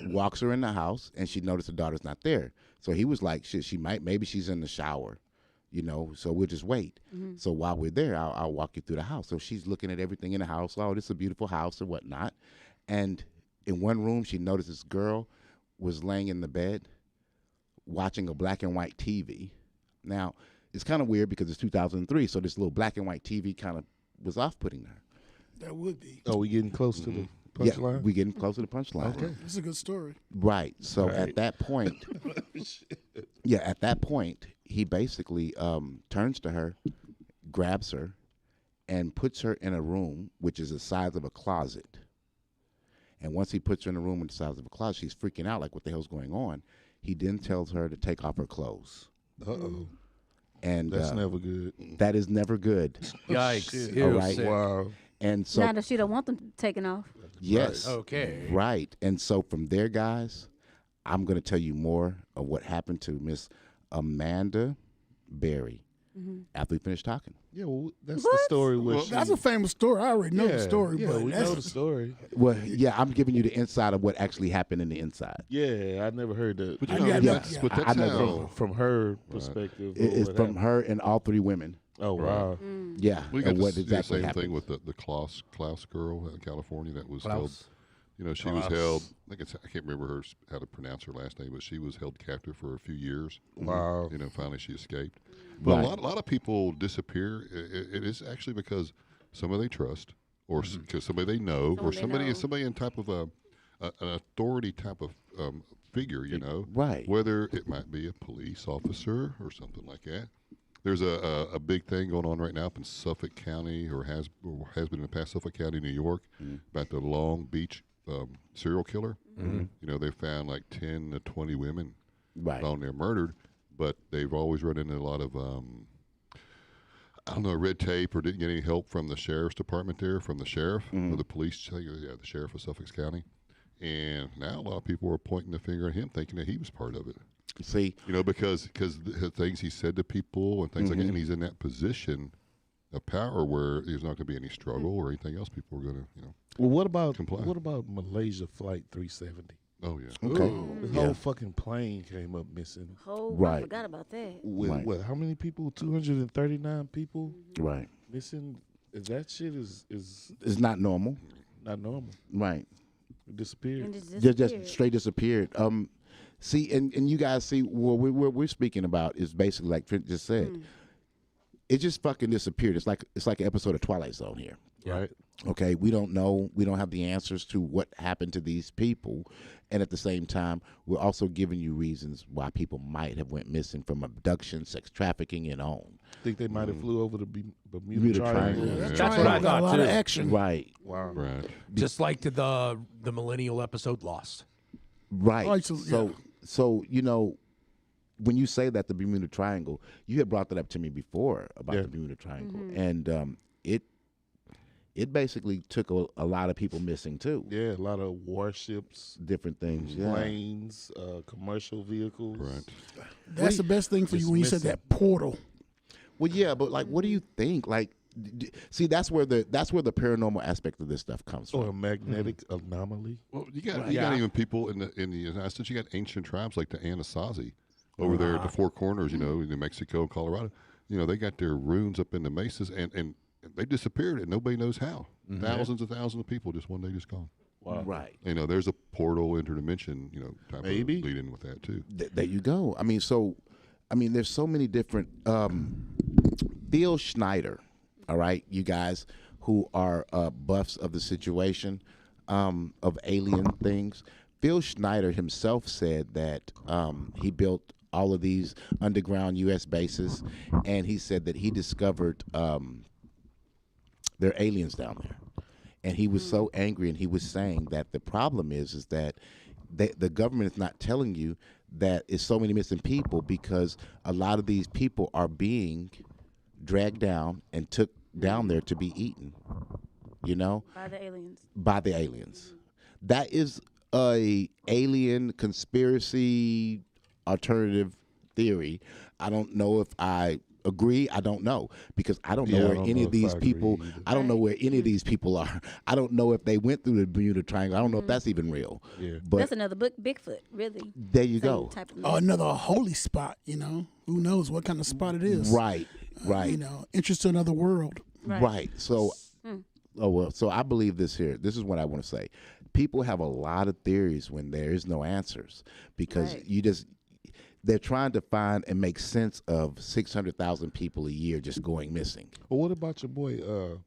walks her in the house, and she noticed the daughter's not there. So he was like, shit, maybe she's in the shower, so we'll just wait. So while we're there, I'll walk you through the house. So she's looking at everything in the house. Oh, this is a beautiful house and whatnot. And in one room, she noticed this girl was laying in the bed watching a black and white TV. Now, it's kind of weird because it's 2003, so this little black and white TV kind of was off-putting her. That would be. Oh, we getting close to the punchline? Yeah, we getting close to the punchline. Okay. It's a good story. Right. So at that point, he basically turns to her, grabs her, and puts her in a room which is the size of a closet. And once he puts her in a room the size of a closet, she's freaking out like, what the hell's going on? He then tells her to take off her clothes. Uh-oh. And that's never good. That is never good. Yikes. All right. Wow. And so Not if she don't want them taken off. yes. Okay. Right. And so from there, guys, I'm going to tell you more of what happened to Miss Amanda Berry after we finish talking. Yeah, well, that's the story. That's a famous story. I already know the story. Yeah, but we know the story. Well, yeah, I'm giving you the inside of what actually happened in the inside. Yeah, I never heard that. But I know from her perspective. It's from her and all three women. Oh, wow. Yeah. We got and what the exactly same happened. thing with the Klaus girl in California that was held. Klaus. She was held. I can't remember how to pronounce her last name, but she was held captive for a few years. Wow. Finally she escaped. But Right. a lot of people disappear. It is actually because somebody they trust, or because somebody they know, or somebody in type of an authority type of figure. Right. Whether it might be a police officer or something like that. There's a big thing going on right now up in Suffolk County, or has been in the past, Suffolk County, New York, about the Long Beach serial killer. They found like 10 to 20 women found there murdered, but they've always run into a lot of red tape, or didn't get any help from the sheriff's department there, from the sheriff or the police. The sheriff of Suffolk County. And now a lot of people are pointing the finger at him, thinking that he was part of it. See, because the things he said to people and things like that, and he's in that position of power where there's not going to be any struggle or anything else. People are going to, Well, what about comply. Malaysia Flight 370? Oh yeah. Okay. The whole fucking plane came up missing. I Right. forgot about that. With Right. what? How many people? 239 people right. missing. That shit is It's not normal. not normal. Right. It disappeared. And Just straight disappeared. See, and you guys see what we're speaking about is basically like Trent just said. It just fucking disappeared. It's like an episode of Twilight Zone here. Right. Okay, we don't know. We don't have the answers to what happened to these people, and at the same time, we're also giving you reasons why people might have went missing, from abduction, sex trafficking, and on. Think they might have flew over the Bermuda Triangle. That's what I thought a lot too. of action. Right. Wow. Right. Just like the millennial episode Lost. Right. Oh, So you know, when you say that the Bermuda Triangle, you had brought that up to me before about the Bermuda Triangle, and it basically took a lot of people missing too. Yeah, a lot of warships, different things, planes, commercial vehicles. Right. That's the best thing for you when you said that portal. Well, yeah, but like, what do you think? Like, see, that's where the paranormal aspect of this stuff comes from. Or a magnetic anomaly. Well, you got even people in the United States. You got ancient tribes like the Anasazi over there at the Four Corners. You know, in New Mexico, Colorado. You know, they got their ruins up in the mesas, and they disappeared, and nobody knows how. Thousands of people just one day just gone. Wow. Right. You know, there's a portal interdimension. You know, type of lead in with that too. There you go. I mean, there's so many different. Bill Schneider, all right, you guys who are buffs of the situation of alien things. Phil Schneider himself said that he built all of these underground U.S. bases, and he said that he discovered there are aliens down there. And he was so angry, and he was saying that the problem is that the government is not telling you that it's so many missing people, because a lot of these people are being dragged down and took down there to be eaten, you know? By the aliens. By the aliens. That is a alien conspiracy alternative theory. I don't know if I agree. I don't know, because I don't know where any of these people. I don't know where any of these people are. I don't know if they went through the Bermuda Triangle. I don't know if that's even real. Yeah, but that's another Bigfoot, really. There you go. Another holy spot. You know, who knows what kind of spot it is? Right. Right. You know, interest to another world. Right. So, so I believe this here. This is what I want to say. People have a lot of theories when there is no answers, because they're trying to find and make sense of 600,000 people a year just going missing. Well, what about your boy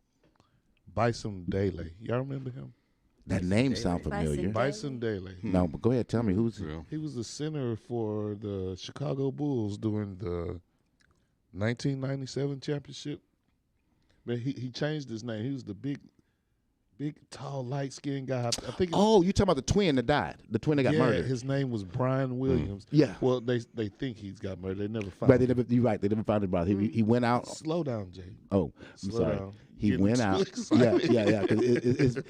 Bison Daly? Y'all remember him? That name sounds familiar. Bison Daly. No, but go ahead. Tell me who's he. He was the center for the Chicago Bulls during the 1997 championship. But he changed his name. He was the big, tall, light-skinned guy. I think. Oh, you talking about the twin that died? The twin that got murdered. His name was Brian Williams. Yeah. Well, they think he's got murdered. They never found. Right. him. You're right. They never found him. About he went out. Slow down, Jay. Oh, I'm Slow sorry. down. He went out. Yeah. 'Cause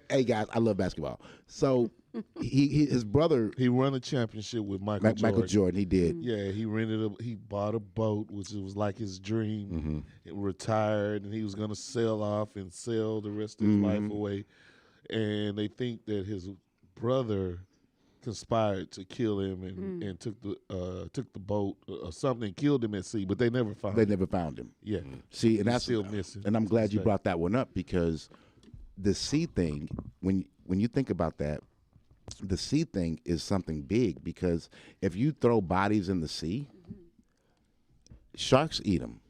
hey guys, I love basketball. So his brother. He won a championship with Michael Jordan. Michael Jordan. He did. Yeah, he bought a boat, which was like his dream. He retired, and he was going to sell off and sell the rest of his life away. And they think that his brother conspired to kill him and took the boat or something, killed him at sea, but they never found him. They never found him. Yeah. See, and that's still missing. And I'm glad you brought that one up, because the sea thing, when you think about that, the sea thing is something big, because if you throw bodies in the sea, sharks eat them.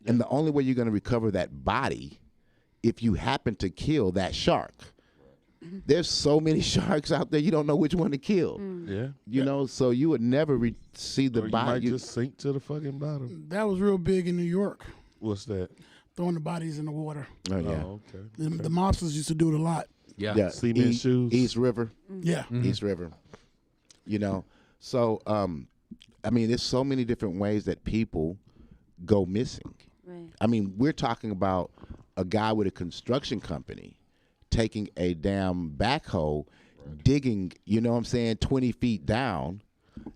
And the only way you're going to recover that body, if you happen to kill that shark. There's so many sharks out there, you don't know which one to kill. Yeah. You know, so you would never see the Or body. you might just sink to the fucking bottom. That was real big in New York. What's that? Throwing the bodies in the water. Oh, yeah. Oh, okay. The mobsters used to do it a lot. Yeah. Cement shoes. East River. Yeah. East River. You know, so, I mean, there's so many different ways that people go missing. Right. I mean, we're talking about a guy with a construction company taking a damn backhoe, digging, you know what I'm saying, 20 feet down,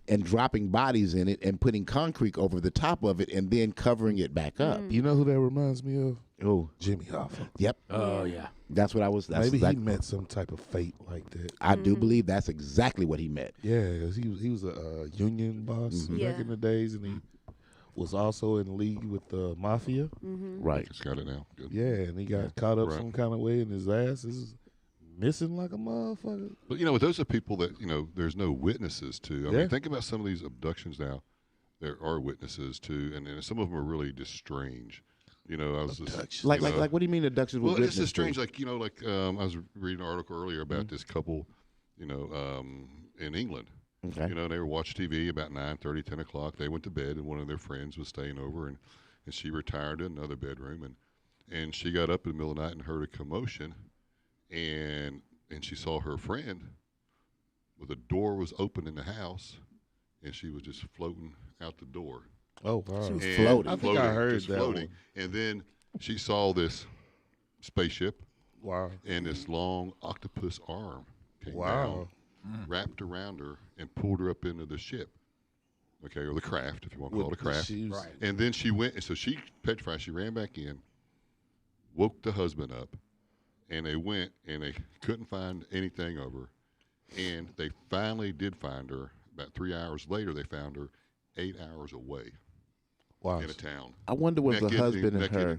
and dropping bodies in it and putting concrete over the top of it and then covering it back up. You know who that reminds me of? Oh, Jimmy Hoffa. Yep. Oh, yeah. That's what I was. That's Maybe exactly, he met some type of fate like that. I do believe that's exactly what he met. Yeah, 'cause he was a union boss back in the days, and he was also in league with the mafia. Right. Just got it now. Good. Yeah, and he got caught up some kind of way in his ass. This is missing like a motherfucker. But those are people that there's no witnesses to. I Yeah. mean, think about some of these abductions now. There are witnesses to, and some of them are really just strange. I was just, Like what do you mean abductions? Well, with it's just strange. witness to? I was reading an article earlier about this couple, in England. Okay. They were watching TV about 9:30, 10 o'clock. They went to bed, and one of their friends was staying over, and she retired to another bedroom, and she got up in the middle of the night and heard a commotion, and she saw her friend, but the door was open in the house, and she was just floating out the door. Oh, wow. She was floating. I think I heard just that floating. one. And then she saw this spaceship. Wow. And this long octopus arm came Wow. down, wrapped around her, and pulled her up into the ship. Okay, or the craft, if you want to call it a craft. Right. And then she went, so she petrified. She ran back in, woke the husband up, and they went, and they couldn't find anything of her. And they finally did find her. About 3 hours later, they found her 8 hours away. Wow. In a town. I wonder was the husband and her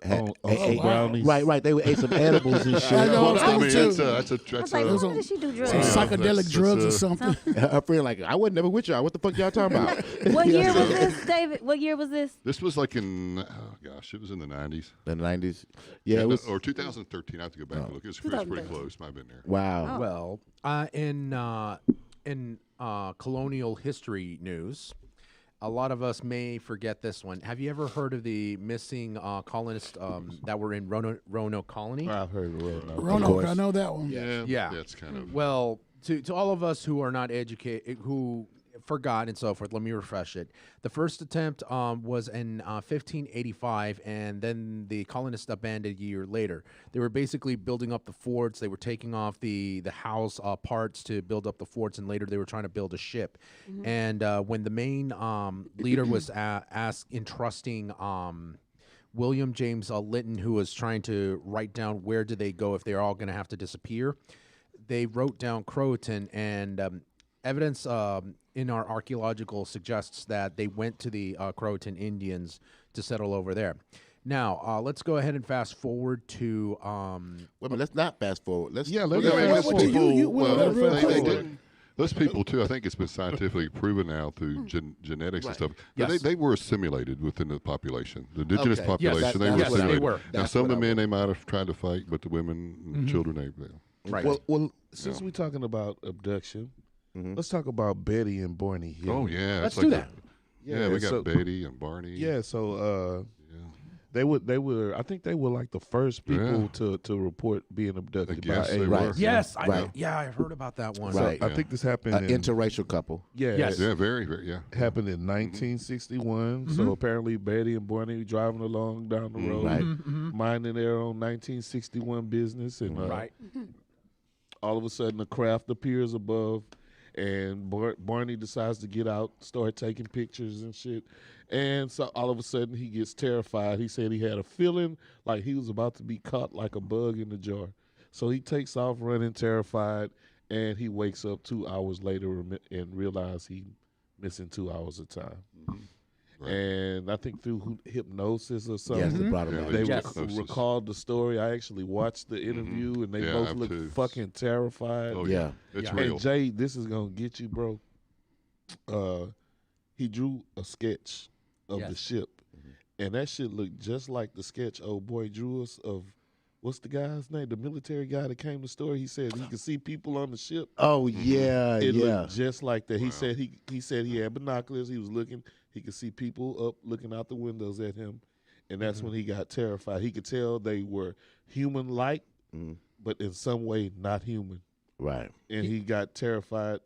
had ate brownies. Right. They ate some edibles and shit. I know, I was I thinking mean, too. that's I was a like, what did she do drugs? Some psychedelic that's drugs or something. Her friend like, I wasn't never with y'all. What the fuck y'all talking about? What year was this, David? What year was this? This was like in, it was in the 90s. The 90s. Yeah, it was. Or 2013. I have to go back and look. It was pretty close. Might have been there. Wow. Well, in colonial history news, a lot of us may forget this one. Have you ever heard of the missing colonists that were in Roanoke Colony? I've heard of Roanoke. Roanoke, I know that one. Yeah. That's kind of. Well, to all of us who are not educated, who forgot and so forth, let me refresh it. The first attempt was in 1585, and then the colonists abandoned a year later. They were basically building up the forts. They were taking off the house parts to build up the forts, and later they were trying to build a ship. And when the main leader was entrusting William James Lytton, who was trying to write down where do they go if they're all going to have to disappear, they wrote down Croatan, and evidence in our archaeological suggests that they went to the Croatan Indians to settle over there. Now, let's go ahead and fast forward to. Wait a minute, let's not fast forward. Let's those people too. I think it's been scientifically proven now through genetics and stuff. Yes. They were assimilated within the population, the indigenous Okay. population. Yes, they were that's what I- assimilated. they were. Now, That's some of what the I men they might have tried to fight, but the women and children they. Right. Well, since we're talking about abduction, let's talk about Betty and Barney Hill. Oh yeah, Let's it's do like that. Yeah, we got so- Betty and Barney. Yeah, so they were I think they were like the first people to report being abducted I guess by they aliens. were. Yes, Right. I've heard about that one. So Right. I think this happened in, interracial couple. Yes. Yeah, very, very, yeah. happened in 1961. So apparently Betty and Barney driving along down the road, Right. minding their own 1961 business, and Right. all of a sudden a craft appears above, and Barney decides to get out, start taking pictures and shit. And so all of a sudden he gets terrified. He said he had a feeling like he was about to be caught like a bug in the jar. So he takes off running terrified, and he wakes up 2 hours later and realizes he missing 2 hours of time. Right. And I think through hypnosis or Yes, something, they brought him Yeah, out. they Yes. recalled the story. I actually watched the interview, and they Yeah, both I looked too. fucking terrified. Oh Yeah. it's Yeah. real. And Jay, this is gonna get you, bro. He drew a sketch of the Yes. ship, and that shit looked just like the sketch old boy drew us of. What's the guy's name? The military guy that came to the store. He said he could see people on the ship. Oh yeah, It yeah. looked just like that. He said he said he had binoculars. He was looking. He could see people up looking out the windows at him, and that's when he got terrified. He could tell they were human-like, but in some way not human. Right. And he got terrified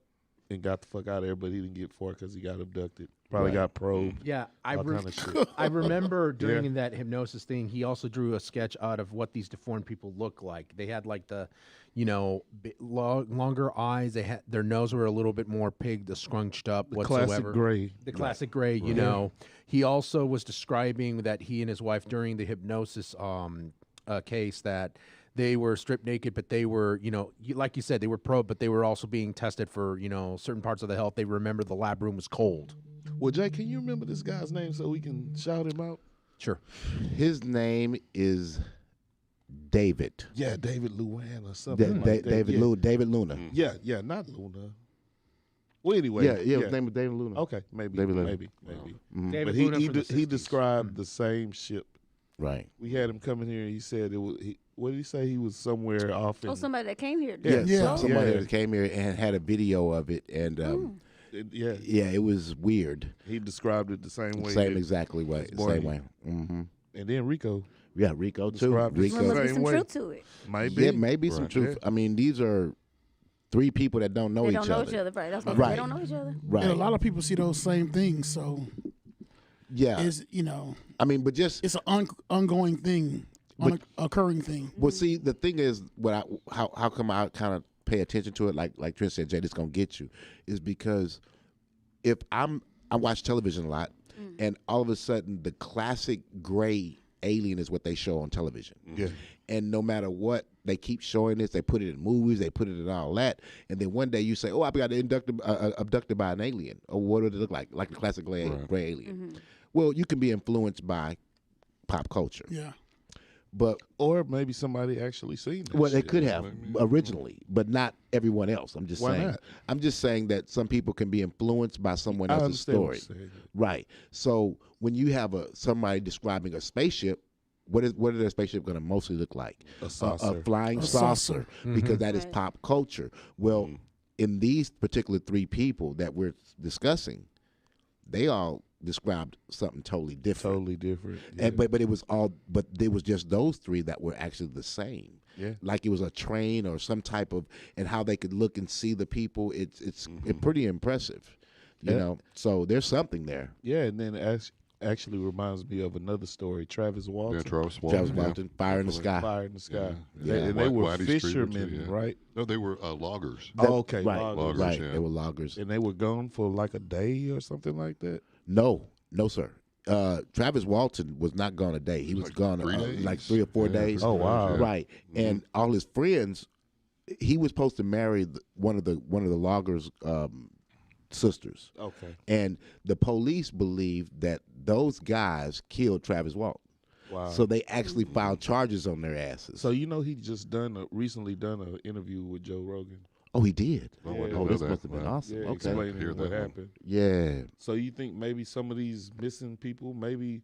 and got the fuck out of there. But he didn't get far because he got abducted. Probably got probed. Yeah, all kind of shit. I remember during that hypnosis thing, he also drew a sketch out of what these deformed people look like. They had like the, longer eyes. They had their nose were a little bit more pig, the scrunched up whatsoever. Classic gray. The classic gray, you know. He also was describing that he and his wife during the hypnosis case that they were stripped naked, but they were, like you said, they were probed, but they were also being tested for, certain parts of the health. They remember the lab room was cold. Well, Jay, can you remember this guy's name so we can shout him out? Sure. His name is David. Yeah, David Luan or something like that. David Luna. Yeah, not Luna. Well, anyway. Yeah, his name was David Luna. Okay, maybe. David Luna. Maybe. David But Luna from the he 60s. described the same ship. Right. We had him come in here and he said it was what did he say? He was somewhere off in Oh, somebody that came here. Somebody Yeah. that came here and had a video of it, and it was weird. He described it the same way. Same exactly way. Barney. Same way. Mm-hmm. And then Rico. Yeah, Rico too. Described it Rico. There must be Same some way. truth to it. Might be. Yeah, maybe some Right. truth. I mean, these are 3 people that don't know They each don't know other. each other, right? That's what Right. They don't know each other. Right. And a lot of people see those same things, so Yeah. it's I mean, but just it's an ongoing thing, occurring thing. well, see, the thing is, how come I kind of pay attention to it, like Trent said, Jay, this gonna get you, is because if I watch television a lot, and all of a sudden the classic gray alien is what they show on television. Yeah. And no matter what, they keep showing this. They put it in movies. They put it in all that. And then one day you say, "Oh, I got abducted by an alien." Or what would it look like? Like the classic gray alien. Well, you can be influenced by pop culture. Yeah. But Or maybe somebody actually seen that. well, they shit. could have originally, but not everyone else. I'm just Why saying. not? I'm just saying that some people can be influenced by someone I else's understand what story. you're saying. Right. So when you have somebody describing a spaceship, what is their spaceship going to mostly look like? A saucer. A flying A saucer, saucer. because that is Right. pop culture. Well, in these particular 3 people that we're discussing, they all described something totally different. Totally different. And, but it was there was just those 3 that were actually the same. Yeah. Like it was a train or some type of, and how they could look and see the people. It's pretty impressive, you Yeah. know. So there's something there. Yeah, and then actually reminds me of another story. Travis Walton. Yeah, Travis Walton. Travis Walton, Fire in the Sky. Fire in the Sky. Yeah. And they were Whitey Streeter, too, fishermen, yeah. right? No, they were loggers. Oh, okay. Right, loggers. right. yeah. They were loggers. And they were gone for like a day or something like that. No, sir. Travis Walton was not gone a day. He was Like gone 3 days. like 3 or 4 Yeah, days. Oh, wow. Yeah. Right. And all his friends, he was supposed to marry one of the loggers' sisters. Okay. And the police believed that those guys killed Travis Walton. Wow. So they actually filed charges on their asses. So you know he just recently done an interview with Joe Rogan. Oh, he did. Oh, I didn't Oh, know this that. must have been Wow. awesome. Yeah, Okay. explaining Hear what that one. happened. Yeah. So you think maybe some of these missing people, maybe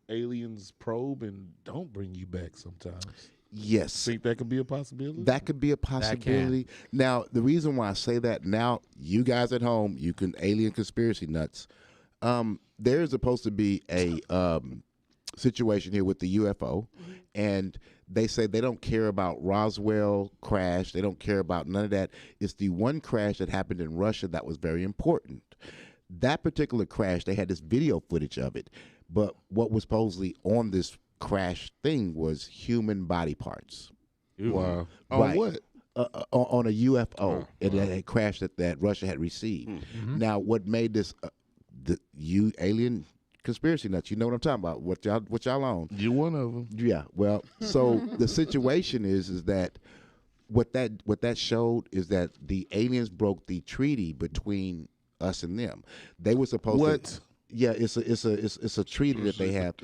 aliens probe and don't bring you back sometimes? Yes. Think that could be a possibility? That could be a possibility. Now, the reason why I say that now, you guys at home, you can alien conspiracy nuts. There is supposed to be a situation here with the UFO, and they say they don't care about Roswell crash. They don't care about none of that. It's the one crash that happened in Russia that was very important. That particular crash, they had this video footage of it, but what was supposedly on this crash thing was human body parts. Wow. Right. On what? On a UFO that had crashed that Russia had received. Now, what made this alien conspiracy nuts? You know what I'm talking about? What y'all on? You one of them. Yeah. Well, so the situation is that what that showed is that the aliens broke the treaty between us and them. They were supposed What? to. Yeah, it's a treaty that they have.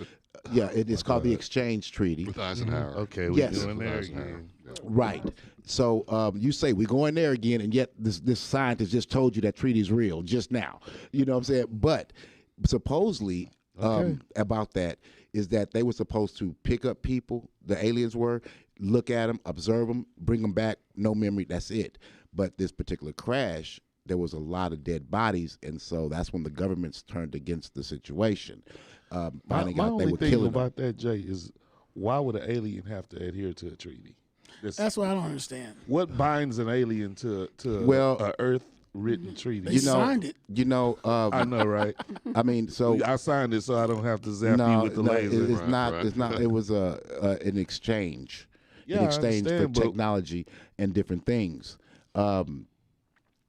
Yeah, it's called the Exchange Treaty. With Eisenhower. Okay, we Yes. doing there Eisenhower. again. Yeah. Right. So you say we're going there again, and yet this scientist just told you that treaty is real just now. You know what I'm saying? But supposedly about that is that they were supposed to pick up people, the aliens were, look at them, observe them, bring them back, no memory, that's it. But this particular crash, there was a lot of dead bodies, and so that's when the governments turned against the situation, finding My out they only were thing killing them. about that, Jay, is why would an alien have to adhere to a treaty? That's what I don't understand. What binds an alien to Well, a Earth-written treaty? They signed it. You know, I know, right? I mean, so I signed it so I don't have to zap you with the laser. it's Right, not. right. It's not. It was an exchange, Yeah, an I exchange for understand, but- technology and different things.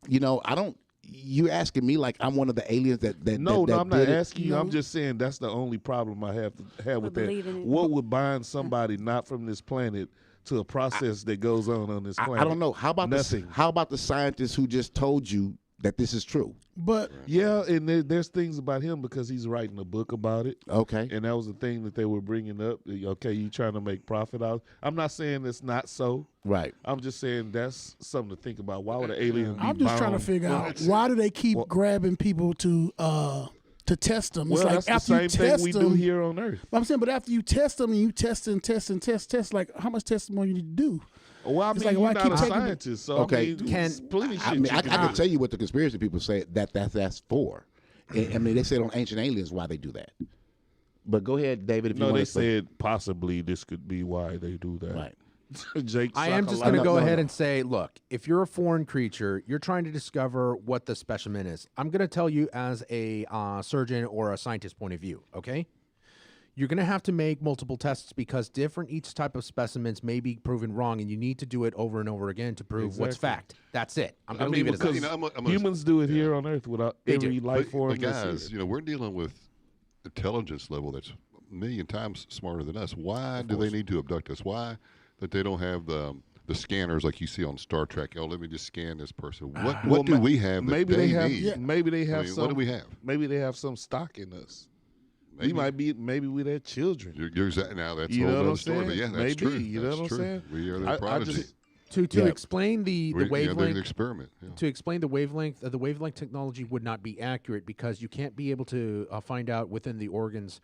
You know, I don't. You asking me like I'm one of the aliens that No, that I'm not did it? asking you. I'm just saying that's the only problem I have with that. believing it. What would bind somebody not from this planet to a process that goes on this planet? I don't know. How about Nothing. how about the scientists who just told you that this is true. But yeah, and there's things about him because he's writing a book about it. Okay. And that was the thing that they were bringing up. Okay, you trying to make profit out. I'm not saying it's not so. Right. I'm just saying that's something to think about. Why would an alien be I'm just trying to bound? figure out why do they keep grabbing people to test them? It's Well, like that's the after you same thing test we them, do here on Earth. I'm saying, but after you test them and you test and test and test, like how much testing more you need to do? Well, I It's mean, like, you're why not keep a taking scientist, so Okay. I mean, there's plenty of shit I mean, you I can can do. tell you what the conspiracy people say that's for. I mean, they said on Ancient Aliens why they do that. But go ahead, David. If you No, want they to say. said possibly this could be why they do that. Right. Jake, I am just going to go ahead and say, look, if you're a foreign creature, you're trying to discover what the specimen is. I'm going to tell you as a surgeon or a scientist point of view, okay? You're going to have to make multiple tests because each type of specimens may be proven wrong, and you need to do it over and over again to prove what's Exactly. fact. That's it. I'm going to mean, leave it as because that. humans do it here on Earth without They every do. life form. But that's guys, here. we're dealing with intelligence level that's a million times smarter than us. Why do they need to abduct us? Why that they don't have the scanners like you see on Star Trek? Oh, let me just scan this person. What do we have that maybe they have. need? Maybe they have I mean, some. what do we have? Maybe they have some stock in us. Maybe. We might be. Maybe we're their children. You're exactly now. That's You a know whole what I'm other story. But saying? yeah, that's Maybe, true. you know That's what I'm true. saying? We are I their prodigy. just- To explain the They're wavelength, the experiment. Yeah. to explain the wavelength technology would not be accurate because you can't be able to find out within the organs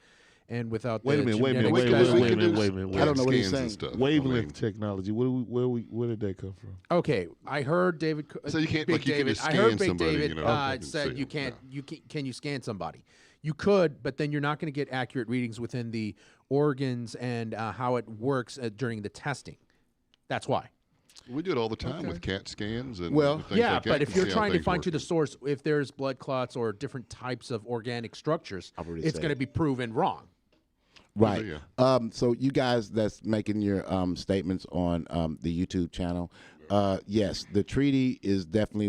and without Wait a the minute. Wait a genetic minute. Wait a minute. Wait a minute. I don't know what he's Scans and saying. stuff. Wavelength I mean, technology. Where did that come from? Okay, I heard David. So you can't- Big like, you can David. just I heard scan Big somebody, David you know, said see you them. can't. Can you scan somebody? You could, but then you're not going to get accurate readings within the organs and how it works during the testing. That's why. We do it all the time with CAT scans and Well, things Yeah, like that but if to you're see how trying to things find work. to the source, if there's blood clots or different types of organic structures, I've already it's said going to it. be proven wrong. Right. Yeah. So you guys that's making your statements on the YouTube channel, yes, the treaty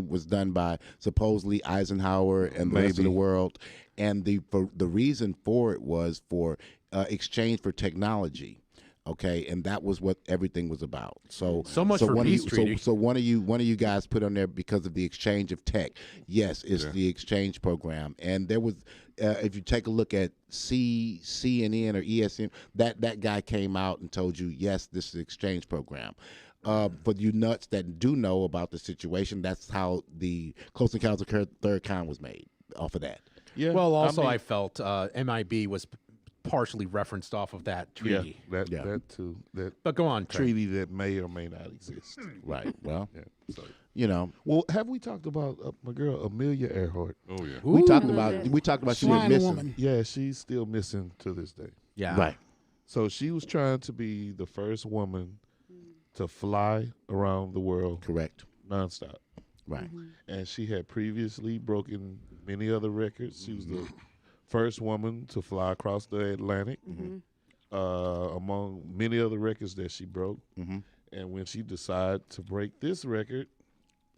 was done by supposedly Eisenhower and the rest of the world, and the reason for it was for exchange for technology. Okay, and that was what everything was about. So much for one peace of you, treaty. So one of you guys put on there because of the exchange of tech. Yes, it's the exchange program, and there was. If you take a look at CNN or ESN, that guy came out and told you, yes, this is the exchange program. For you nuts that do know about the situation, that's how the Close Encounters of the Third Kind was made, off of that. Yeah. Well, also I I felt MIB was partially referenced off of that treaty. that too. That But go on, Trey. treaty that may or may not exist. Right. Well, Yeah. So, well, have we talked about my girl Amelia Earhart? Oh yeah. we talked about she went Swine missing. woman. Yeah, she's still missing to this day. Yeah. Right. So she was trying to be the first woman to fly around the world Correct. nonstop. Right. And she had previously broken many other records. She was the first woman to fly across the Atlantic, among many other records that she broke. And when she decided to break this record,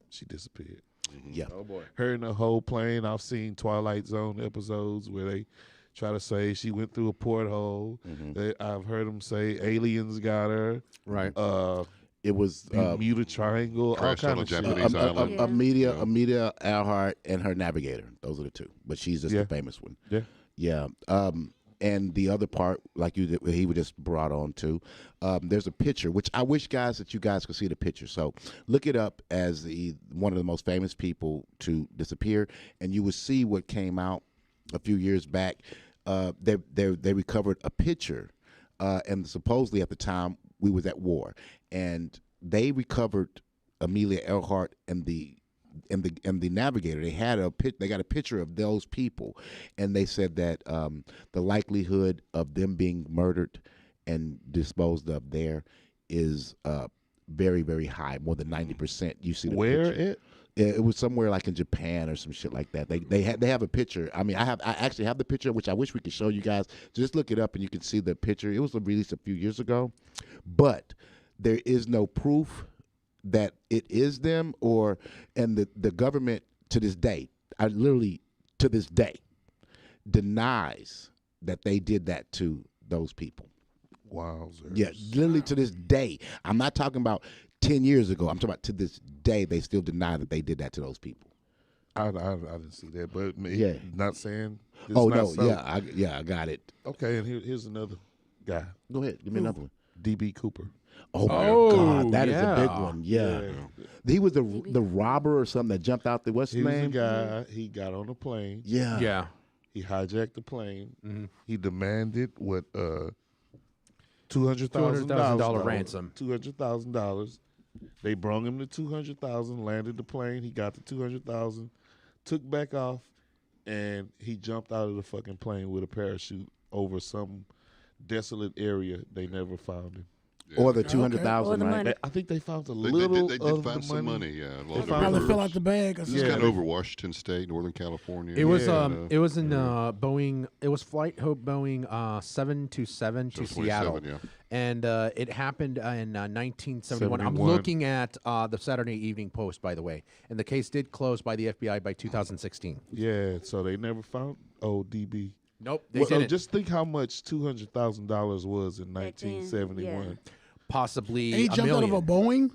she disappeared. Yeah. Oh boy. Her and the whole plane. I've seen Twilight Zone episodes where they try to say she went through a porthole. I've heard them say aliens got her. Right. It was Bermuda Triangle. All crashed kind on a of shit. Japanese island. Amelia Earhart and her navigator. Those are the two, but she's just the famous one. Yeah. Yeah. And the other part, like he was just brought on to, there's a picture, which I wish that you guys could see the picture. So look it up as one of the most famous people to disappear, and you will see what came out a few years back. They recovered a picture, and supposedly at the time we was at war, and they recovered Amelia Earhart and the navigator. They got a picture of those people, and they said that the likelihood of them being murdered and disposed of there is very, very high, more than 90%. You see the Where picture. It was somewhere like in Japan or some shit like that. They have a picture. I mean, I actually have the picture, which I wish we could show you guys. Just look it up and you can see the picture. It was released a few years ago, but there is no proof that it is them, and the government to this day, to this day, denies that they did that to those people. Wowzers. Yeah, literally to this day. I'm not talking about 10 years ago. I'm talking about to this day, they still deny that they did that to those people. I didn't see that, but Yeah. not saying. It's Oh not no, so. I got it. Okay, and here's another guy, Go ahead, give me another one. DB Cooper. Oh my Oh, God, that is a big yeah. one. Yeah. He was the robber or something that jumped out the what's He his was the name? guy. He got on a plane. Yeah. Yeah. He hijacked the plane. Mhm. He demanded what $200,000 ransom. $200,000. They brung him to 200,000. Landed the plane. He got the 200,000. Took back off, and he jumped out of the fucking plane with a parachute over some desolate area. They never found him. Or the Or 200,000, the right? money. I think they found a They little. did of find the some money. money, yeah. They along the found Probably rivers. fell out the bag or Just something. got over Washington State, Northern California. It was and, it was in Boeing. It was Flight Hope Boeing 727 to 727, Seattle, yeah. and it happened in 1971. I'm 71. looking at the Saturday Evening Post, by the way, and the case did close by the FBI by 2016. Yeah, so they never found DB. Nope, they So didn't. just think how much $200,000 was in Back then, 1971. Possibly And he a jumped out of million. a Boeing.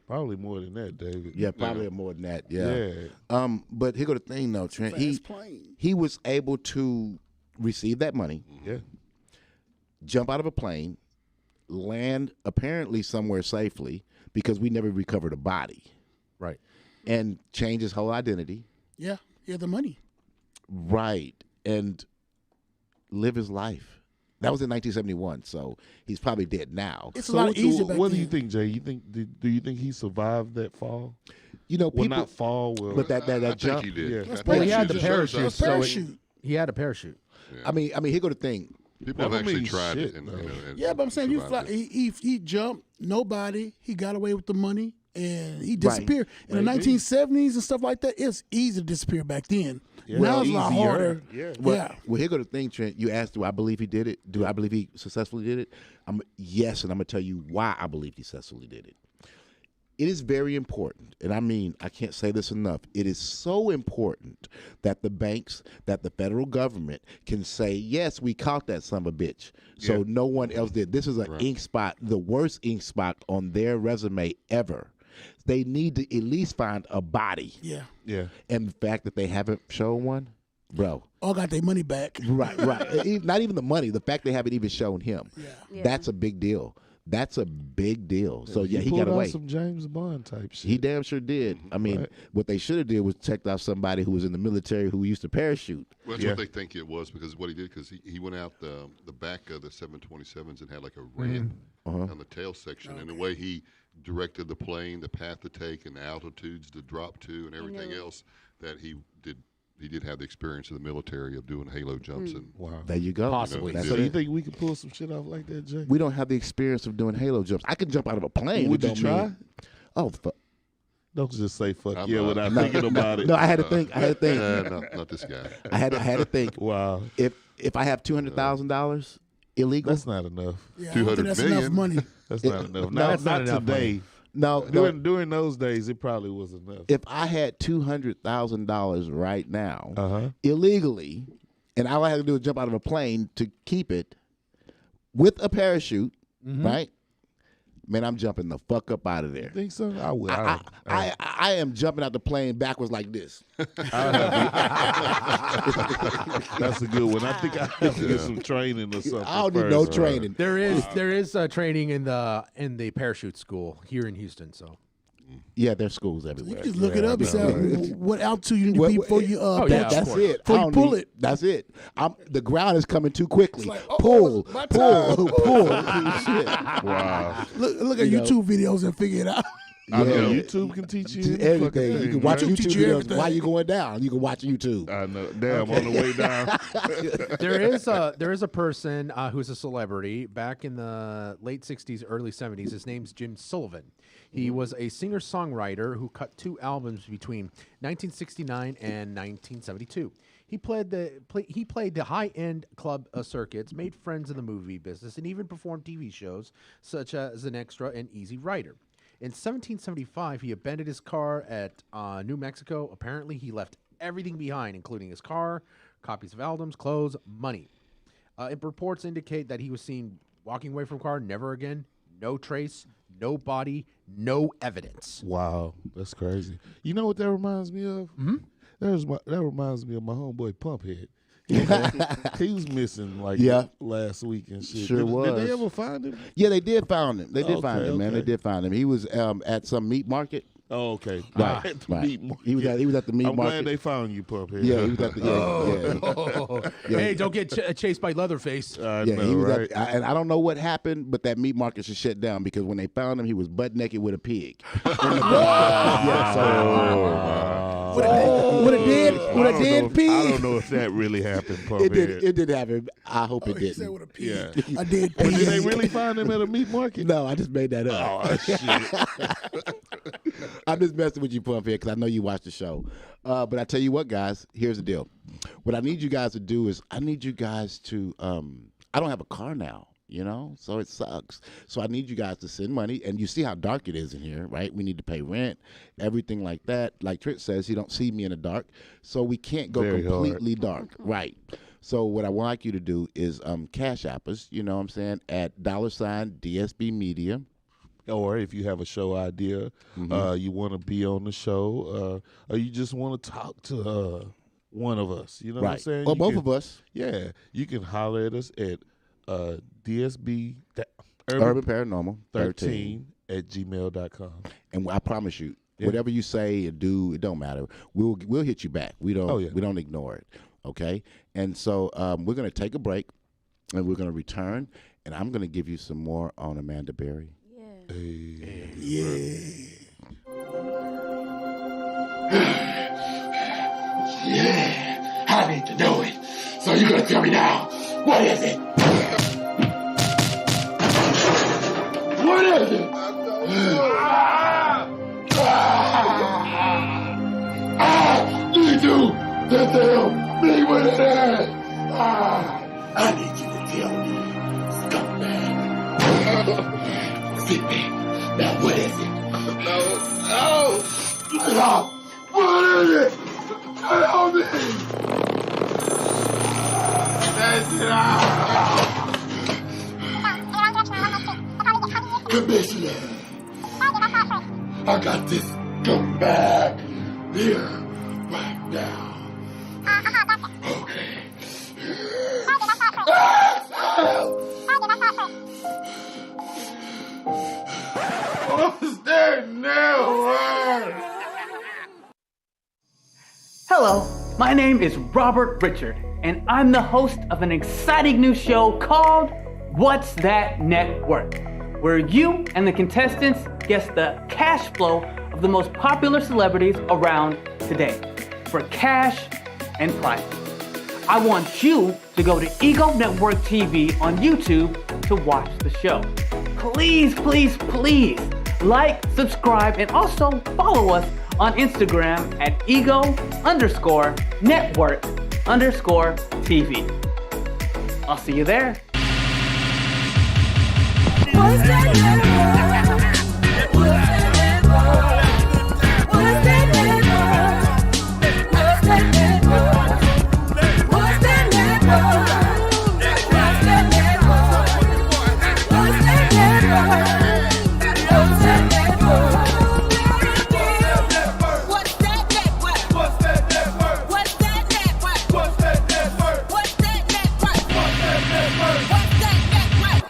Probably more than that, David. Yeah, probably more than that. Yeah. Yeah. But here go the thing though, Trent. Fast plane. He was able to receive that money, Yeah. jump out of a plane, land apparently somewhere safely because we never recovered a body, Right. and change his whole identity. Yeah, he had the money. Right. And live his life. That was in 1971, so he's probably dead now. It's a lot easier back what do then. you think, Jay? Do you think he survived that fall? You know, Well, people. not fall. Well, But that I jump. think he did. Yeah. I That's think Well, he had the just shows parachute. us- So Parachute. he had a parachute. I mean, here go the thing. People have That don't actually mean tried shit, it. And, though. and Yeah, but I'm saying you survived fly. it. He jumped. Nobody. He got away with the money, and he disappeared. In the Maybe. 1970s and stuff like that, it's easy to disappear back then. Yeah. Now Well, it's a lot easier. harder. Yeah. Well, here go the thing, Trent. You asked, do I believe he did it? Do I believe he successfully did it? Yes, and I'm gonna tell you why I believe he successfully did it. It is very important, and I mean, I can't say this enough. It is so important that the banks, that the federal government can say, yes, we caught that son of a bitch. So Yeah. no one else did. This is an ink spot, the worst ink spot on their resume ever. They need to at least find a body. Yeah. Yeah. And the fact that they haven't shown one, bro. All got their money back. Right. Not even the money. The fact they haven't even shown him. Yeah. That's a big deal. That's a big deal. So yeah, he pulled got out away. some James Bond type shit. He damn sure did. I mean, Right. what they should have did was checked out somebody who was in the military who used to parachute. Well, that's Yeah. what they think it was because what he did because he went out the back of the 727s and had like a ramp on the tail section, and the way he directed the plane, the path to take, and the altitudes to drop to, and everything else that he did have the experience of the military of doing halo jumps and Wow. There you go. Possibly. That's So you it. think we could pull some shit off like that, Jay? We don't have the experience of doing halo jumps. I can jump out of a plane. Would It you don't try? mean- Oh, Don't just say fuck I'm yeah not. without thinking about it. no! I had to think. not this guy. I had to think. Wow. If I have $200,000 illegal, That's not enough. Yeah, I don't 200 think that's enough million. money. That's not enough. no, Not, that's not not enough money. today. no. During those days, it probably was enough. If I had $200,000 right now Uh-huh. illegally, and all I had to do was jump out of a plane to keep it with a parachute, right? Man, I'm jumping the fuck up out of there. Think so? I would. I am jumping out the plane backwards like this. That's a good one. I think I have to get some training or something. I don't need no first. training. There is training in the parachute school here in Houston. So Yeah, there's schools You everywhere. just look it up and say what altitude you need to What- be before you Oh, yeah, pitch. of That's course. it. Before I you don't pull need- it. That's it. The ground is coming too quickly. like, oh, pull, it's my pull, pull. Shit. Wow. Look at You know. YouTube videos and figure it out. I know Yeah. YouTube can teach you Just any fucking everything. You thing, can watch right? YouTube YouTube teach you videos everything. while you're going down. You can watch YouTube. I know. Damn, on the way down. there is a person who's a celebrity back in the late 60s, early 70s. His name's Jim Sullivan. He was a singer-songwriter who cut 2 albums between 1969 and 1972. He played the high-end club circuits, made friends in the movie business, and even performed TV shows such as An Extra and Easy Rider. In 1775, he abandoned his car at New Mexico. Apparently, he left everything behind, including his car, copies of albums, clothes, money. Reports indicate that he was seen walking away from car, never again, no trace, no body, no evidence. Wow, that's crazy. You know what that reminds me of? That reminds me of my homeboy Pumphead. He was missing last week and shit. Sure was. Did they ever find him? Yeah, they did find him. They did find him, man. okay. They did find him. He was at some meat market. Oh, okay. Right, At the right. meat market. He was at the meat I'm market. glad they found you, Pumphead. Yeah, he was at the yeah. Hey, don't get chased by Leatherface. I Yeah, know, he was right? and I don't know what happened, but that meat market should shut down because when they found him, he was butt naked with a pig. Yeah, so with a dead pig. I don't know if that really happened, Pumphead. It did happen. I hope it He said didn't. with a pig. Yeah. A dead But pig. did they really find him at a meat market? No, I just made that up. Oh, shit. I'm just messing with you, Pumphead, because I know you watch the show. But I tell you what, guys, here's the deal. What I need you guys to do is I need you guys to I don't have a car now, so it sucks. So I need you guys to send money, and you see how dark it is in here, right? We need to pay rent, everything like that. Like Trish says, you don't see me in the dark, so we can't go Very completely dark, right? So what I would like you to do is cash app us, you know what I'm saying, at $DSB Media. Or if you have a show idea, you want to be on the show, or you just want to talk to one of us, you know what I'm Right. saying? Or You both can- of us. Yeah, you can holler at us at DSB Urban Paranormal 13 at gmail.com. And I promise you, Yeah. whatever you say and do, it don't matter. We'll hit you back. We don't Oh, yeah. we don't ignore it. Okay? And so we're gonna take a break and we're gonna return and I'm gonna give you some more on Amanda Berry. Yeah, I need to know it. So you're gonna tell me now. What is it? What is it? I need you to tell me what it is. I need you to tell me. Scumbag. Sit me. Now what is it? No. Stop. What is it? Tell me. Commissioner, I got this scumbag here right now. Okay. What's that now? Hello, my name is Robert Richard, and I'm the host of an exciting new show called What's That Network, where you and the contestants guess the cash flow of the most popular celebrities around today for cash and prizes. I want you to go to Ego Network TV on YouTube to watch the show. Please, please, please like, subscribe, and also follow us on Instagram at ego_network_TV. I'll see you there. What's that network? What's that network? What's that network? What's that network? What's that network? What's that network? What's that network? What's that network? What's that network? What's that network? What's that network? What's that network? What's that network? What's that network? What's that network?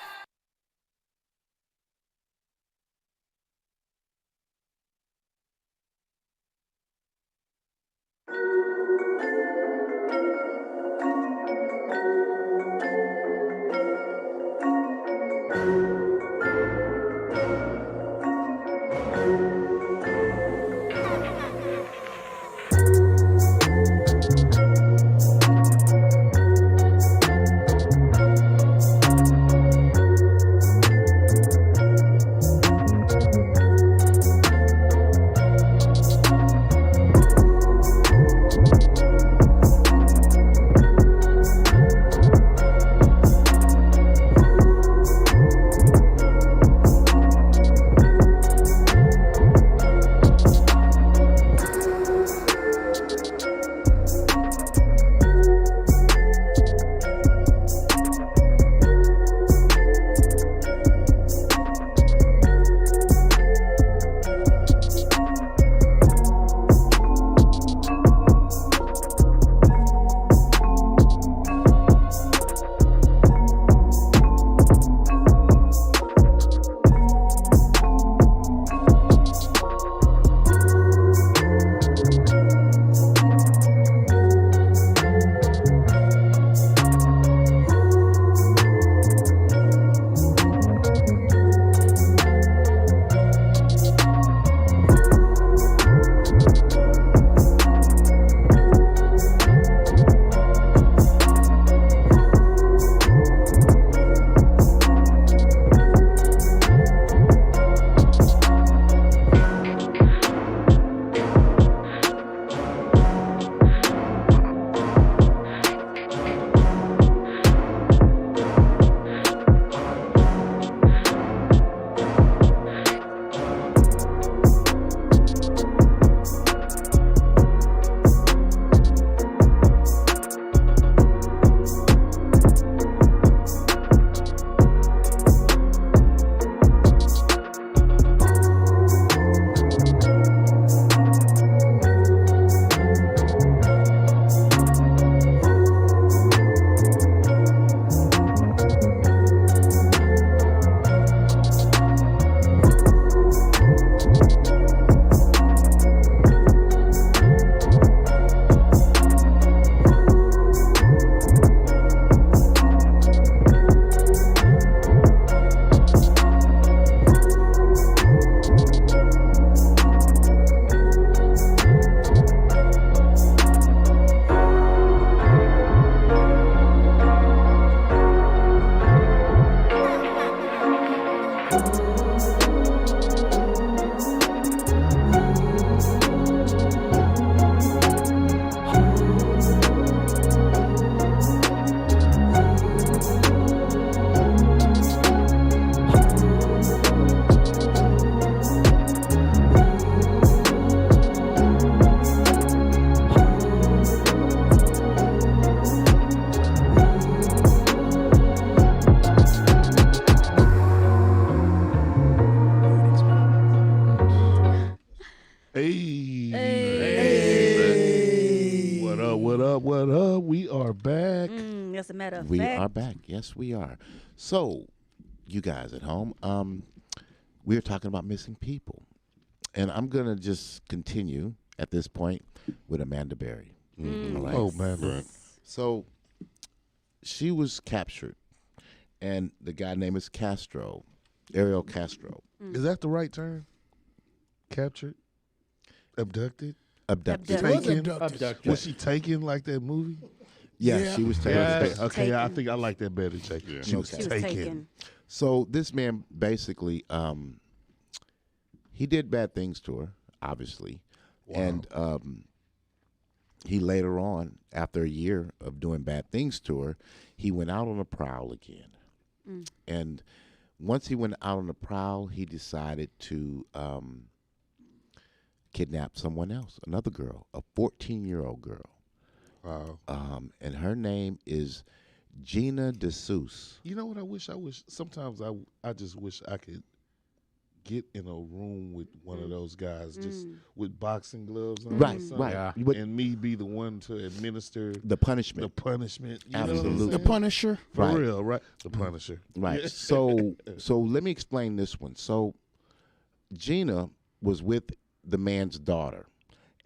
effect. We are back. Yes, we are. So, you guys at home, we're talking about missing people. And I'm going to just continue at this point with Amanda Berry. All right? Oh, man. Right. So, she was captured, and the guy name is Castro, Ariel Castro. Is that the right term? Captured? Abducted? Abducted. Taken? Abducted. Was she taken like that movie? Yeah, she was taken. Okay, I think I like that better. Taken. Yeah. She was Okay. taken. So this man basically, he did bad things to her, obviously, and he later on, after a year of doing bad things to her, he went out on a prowl again. And once he went out on the prowl, he decided to kidnap someone else, another girl, a 14-year-old girl. Wow. And her name is Gina DeSouza. You know what I wish? Sometimes I just wish I could get in a room with one of those guys, just with boxing gloves on, Right, or something, right. Yeah. and me be the one to administer The punishment. the punishment. You know what I'm Absolutely. saying? The Punisher. For Right. real, right? The Punisher. Right. So let me explain this one. So Gina was with the man's daughter,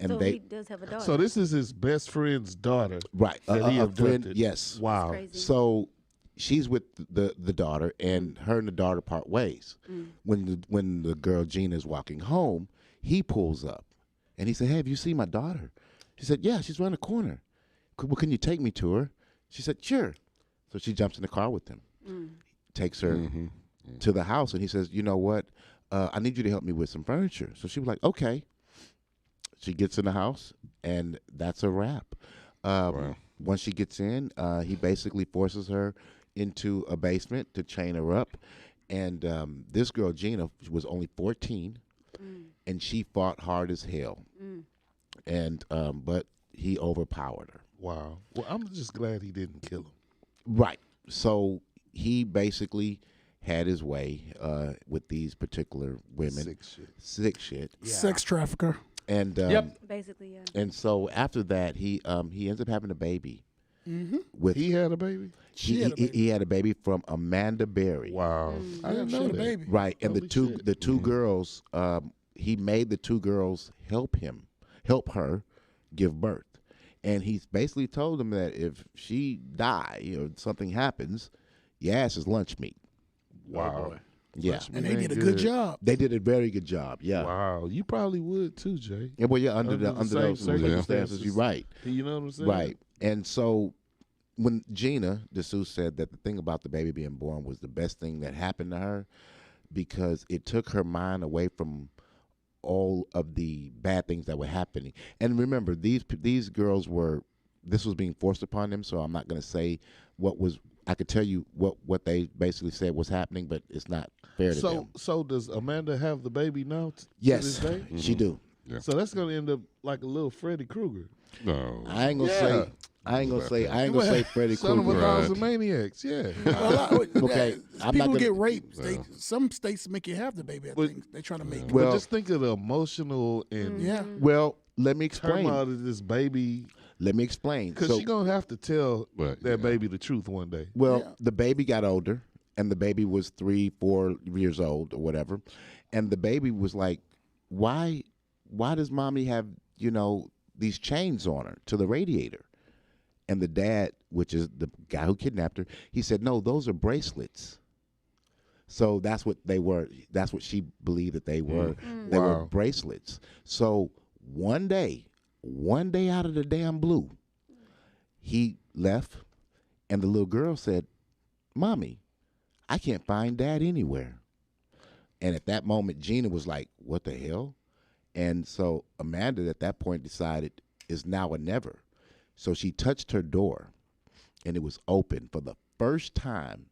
and So they he does have a daughter. So this is his best friend's daughter. right that he a friend. abducted. Yes. Wow. Crazy. So she's with the daughter, and her and the daughter part ways. When the girl Gina is walking home, he pulls up, and he said, "Hey, have you seen my daughter?" She said, "Yeah, she's around the corner. Well, can you take me to her?" She said, "Sure." So she jumps in the car with him, takes her to the house, and he says, "You know what? I need you to help me with some furniture." So she was like, "Okay." She gets in the house, and that's a wrap. Once she gets in, he basically forces her into a basement to chain her up. And this girl, Gina, was only 14, and she fought hard as hell. And but he overpowered her. Wow. Well, I'm just glad he didn't kill him. Right. So he basically had his way with these particular women. Sick shit. Sex trafficker. And Basically, yeah. and so after that, he ends up having a baby. With He had a baby? he had a baby from Amanda Berry. Wow. I didn't know She had a that. baby. Right, and Holy shit. the two girls, he made the two girls help her give birth, and he's basically told them that if she die or something happens, your ass is lunch meat. Wow. Yeah, And they did a good job. they did a very good job. Yeah, Wow. You probably would too, Jay. yeah, well, yeah, under same those circumstances, you're right. You know what I'm saying? Right. And so when Gina DeSouza said that the thing about the baby being born was the best thing that happened to her because it took her mind away from all of the bad things that were happening. And remember, these girls this was being forced upon them, so I'm not going to say what was. I could tell you what they basically said was happening, but it's not fair to them. So does Amanda have the baby now? Yes, To this day? she do. Yeah. So that's gonna end up like a little Freddy Krueger. No. I ain't gonna Yeah. say Freddy Son of a Krueger. thousand maniacs. Yeah. Okay, I'm not People gonna- get raped. Some states make you have the baby. I think they try to make. Well- But just think of the emotional and Yeah. Well, let me explain. turmoil of this baby. Let me explain. Because So- she's gonna have to tell But, that yeah. baby the truth one day. Well, Yeah. the baby got older, and the baby was 3-4 years old or whatever, and the baby was like, "Why does mommy have these chains on her to the radiator?" And the dad, which is the guy who kidnapped her, he said, "No, those are bracelets." So that's what they were. That's what she believed that they were. They were Wow. bracelets. So one day out of the damn blue, he left, and the little girl said, "Mommy, I can't find Dad anywhere." And at that moment, Gina was like, "What the hell?" And so Amanda at that point decided is now or never. So she touched her door, and it was open for the first time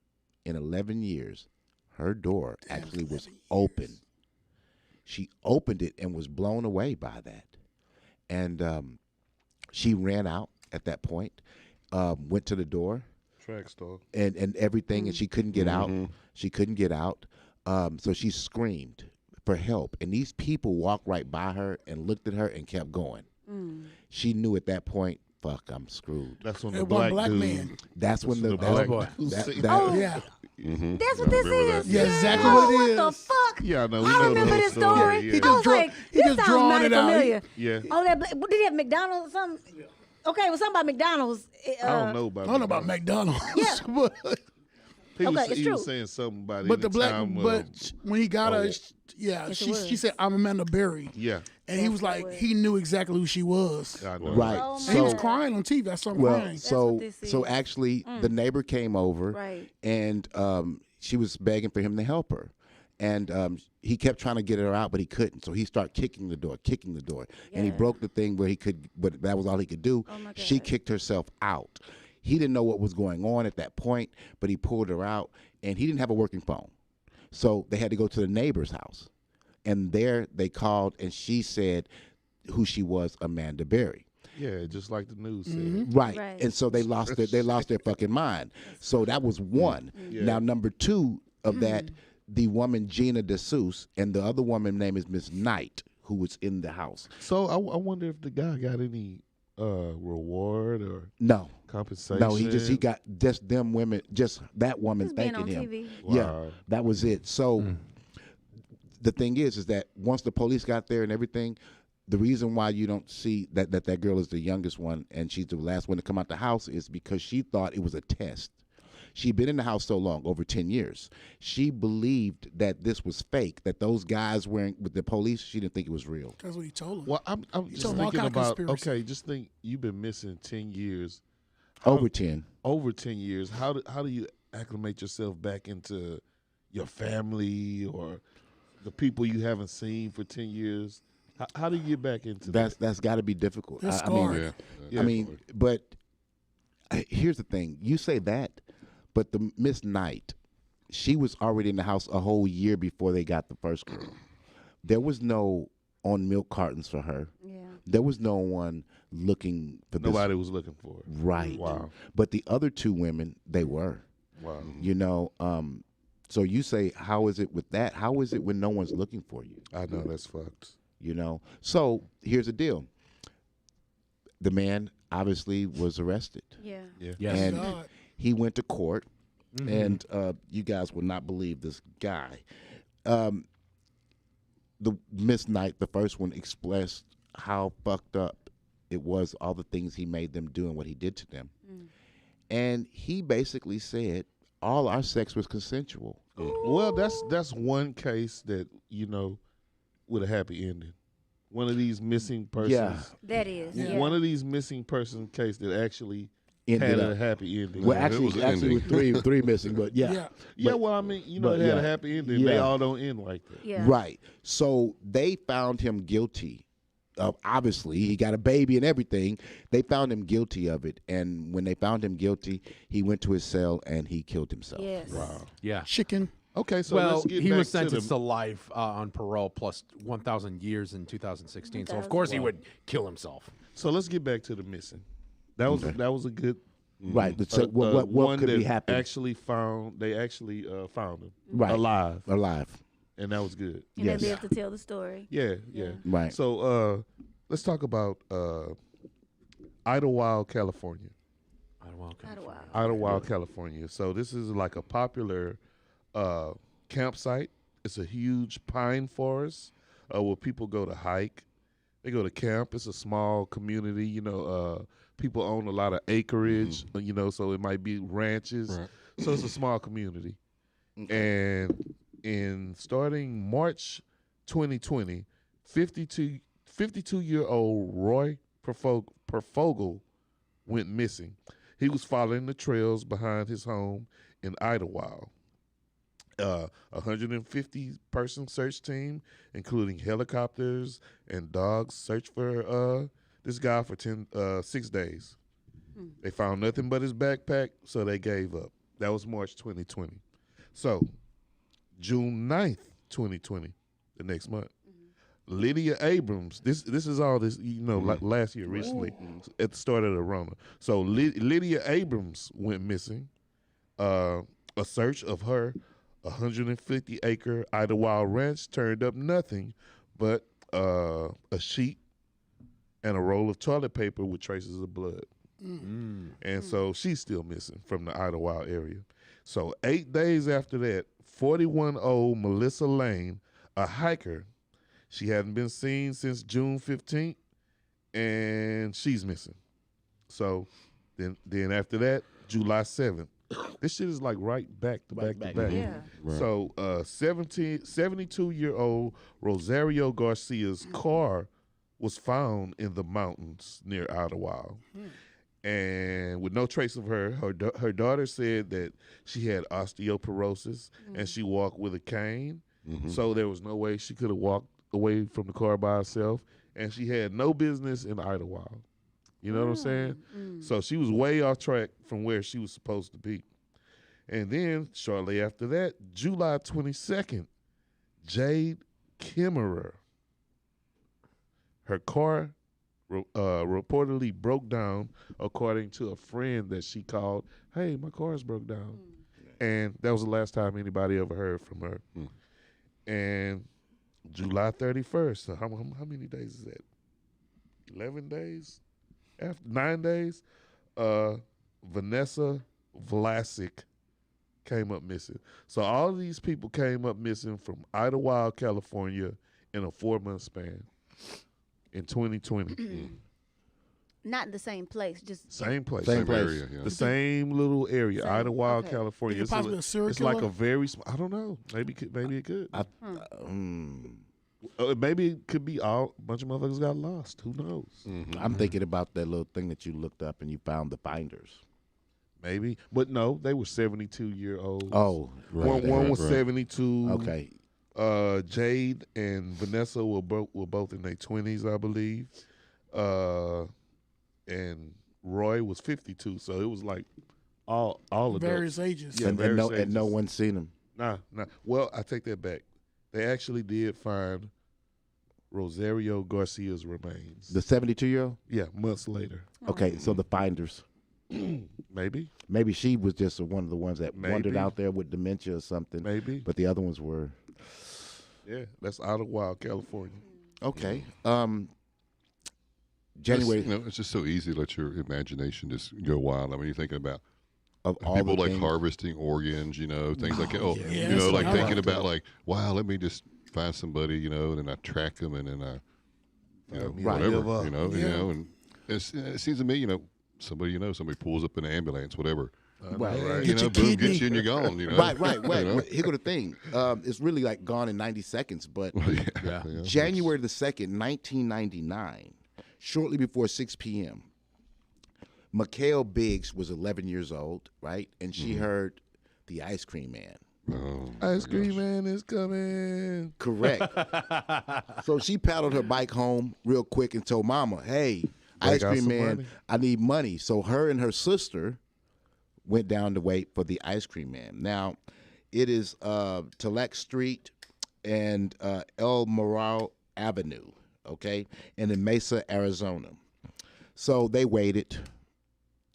in 11 years. Her door actually was open. She opened it and was blown away by that. And she ran out at that point, went to the door, Track star. and everything, and she couldn't get out. She couldn't get out. So she screamed for help. And these people walked right by her and looked at her and kept going. She knew at that point fuck, I'm screwed. That's when That the one black black dude. man. That's when the black boy. dude that- said- that- Oh, Yeah. Mm-hmm. that's what this is. Yeah, exactly Oh, what it what the is. fuck? Yeah, I know. We I know the remember whole this story. story. Yeah. He I just was draw- like, he this just sounds drawing mighty it out. familiar. Yeah. Oh, that did he have McDonald's or something? Okay, it was something about McDonald's. I don't know about. I don't know about McDonald's. Yeah. but He was, Okay, it's he was true. saying something about but the any black, time, but when he got her, yeah, Yes, it she was. said, "I'm Amanda Berry," yeah, and he was like, he knew exactly who she was. I know. Right. Oh, And he was So crying on TV. I saw him well, crying. so what this so is. actually, the neighbor came over, Right. and she was begging for him to help her, and he kept trying to get her out, but he couldn't. So he started kicking the door, and he Yeah. broke the thing where he could, but that was all he could do. Oh, my She God. kicked herself out. He didn't know what was going on at that point, but he pulled her out, and he didn't have a working phone, so they had to go to the neighbor's house, and there they called, and she said who she was, Amanda Berry. Yeah, just like the news said. Right. Right. And so they lost their fucking mind. So that was one. Yeah. Now number two of that, the woman Gina DeSuze, and the other woman name is Miss Knight, who was in the house. So I wonder if the guy got any reward or No. compensation. No, he got just them women, just that woman Just being thanking on him. TV. Yeah, Wow. that was it. So the thing is that once the police got there and everything, the reason why you don't see that girl is the youngest one and she's the last one to come out the house is because she thought it was a test. She'd been in the house so long, over 10 years. She believed that this was fake, that those guys wearing with the police, she didn't think it was real. That's what he told him. Well, I'm just told him all thinking kind of about. conspiracy. Okay, just think you've been missing 10 years. Over 10. Over 10 years. How do you acclimate yourself back into your family or the people you haven't seen for 10 years? How do you get back into that? That's got to be difficult. They're I mean, scarred. Yeah. I mean, but here's the thing. You say that, but the Miss Knight, she was already in the house a whole year before they got the first girl. There was no on milk cartons for her. Yeah. There was no one looking for this. Nobody was looking for it. Right. Wow. But the other two women, they were. Wow. You know, so you say, how is it with that? How is it when no one's looking for you? I know that's fucked. You know? So here's the deal. The man obviously was arrested. Yeah. Yeah. Yes. And God. he went to court, and you guys will not believe this guy. The Miss Knight, the first one, expressed how fucked up it was, all the things he made them do and what he did to them. And he basically said all our sex was consensual. Well, that's one case that, with a happy ending. One of these missing persons. Yeah. That is. Yeah. One of these missing person case that actually Ended had up. a happy ending. Well, Yeah, it was actually, an with three missing, but yeah. Yeah. Yeah, But- well, I mean, it but had yeah. a happy ending. They Yeah. all don't end like that. Yeah. Right. So they found him guilty of, obviously, he got a baby and everything. They found him guilty of it. And when they found him guilty, he went to his cell and he killed himself. Yes. Wow. Yeah. Chicken. Okay, so Well, let's get he back was to sentenced the, to life on parole plus 1,000 years in 2016. So of 1,000. course he would kill himself. So let's get back to the missing. That was a good Right. So what one could that be happening? actually found they actually found him Right. alive, And that was good. And Yes. they live to tell the story. Yeah. Right. So let's talk about Idlewild, California. Idlewild, California. So this is like a popular campsite. It's a huge pine forest where people go to hike. They go to camp. It's a small community. People own a lot of acreage. So it might be ranches. Right. So it's a small community. And in starting March 2020, 52-year-old Roy Perfogel went missing. He was following the trails behind his home in Idlewild. 150-person search team, including helicopters and dogs, searched for this guy for 6 days. They found nothing but his backpack, so they gave up. That was March 2020. So, June 9th, 2020, the next month, Lydia Abrams, this is all this, like last year, recently, at the start of the Rona. So, Lydia Abrams went missing. A search of her 150-acre Idlewild ranch turned up nothing but a sheet and a roll of toilet paper with traces of blood. And so she's still missing from the Idlewild area. So 8 days after that, 41-year-old Melissa Lane, a hiker, she hadn't been seen since June 15th, and she's missing. So then after that, July 7th. This shit is like right back to back to back. Yeah. Right. So 72-year-old Rosario Garcia's car was found in the mountains near Idlewild. And with no trace of her daughter said that she had osteoporosis and she walked with a cane. So there was no way she could have walked away from the car by herself. And she had no business in Idlewild. You know what I'm saying? So she was way off track from where she was supposed to be. And then shortly after that, July 22nd, Jade Kimmerer, her car reportedly broke down, according to a friend that she called. Hey, my car's broke down. And that was the last time anybody ever heard from her. And July 31st, so how many days is that? 11 days? After 9 days, Vanessa Vlasic came up missing. So all of these people came up missing from Idlewild, California in a 4-month span in 2020. Not the same place, just Same place. Same area, yeah. The same little area, Same, Idlewild, okay. California. Is it possibly a serial it's like killer? a very small, I don't know. Maybe it could. I, Maybe it could be a bunch of motherfuckers got lost. Who knows? I'm thinking about that little thing that you looked up and you found the finders. Maybe. But no, they were 72-year-olds. Oh, One was 72. Okay. Jade and Vanessa were both in their 20s, I believe. And Roy was 52, so it was like all adults. Various ages. Yeah, and no one's seen him. Nah. Well, I take that back. They actually did find Rosario Garcia's remains. The 72-year-old? Yeah, months later. Okay, so the finders. Maybe. Maybe she was just one of the ones that wandered Maybe. out there with dementia or something. Maybe. But the other ones were. Yeah, that's Idlewild, California. Okay. January. January. It's just so easy to let your imagination just go wild. I mean, you're thinking about Of all people the like things- harvesting organs, things like that. Oh, yeah. you know, Yes, like I thinking like about like, wow, let me just find somebody, and then I track them, and then I, Right. whatever, Yeah. and it seems to me, somebody pulls up in an ambulance, whatever. Right. Right. Get your boom, kidney. gets you and you're gone. Right. You know? Here go the thing. It's really like gone in 90 seconds, but Yeah. January the 2nd, 1999, shortly before 6 p.m., Mikhail Biggs was 11 years old, right? And she heard the ice cream man. Oh, Ice cream man is coming. Correct. So she paddled her bike home real quick and told Mama, hey, Break ice out cream some man, money. I need money. So her and her sister went down to wait for the ice cream man. Now, it is Tulek Street and El Moral Avenue, okay, and in Mesa, Arizona. So they waited,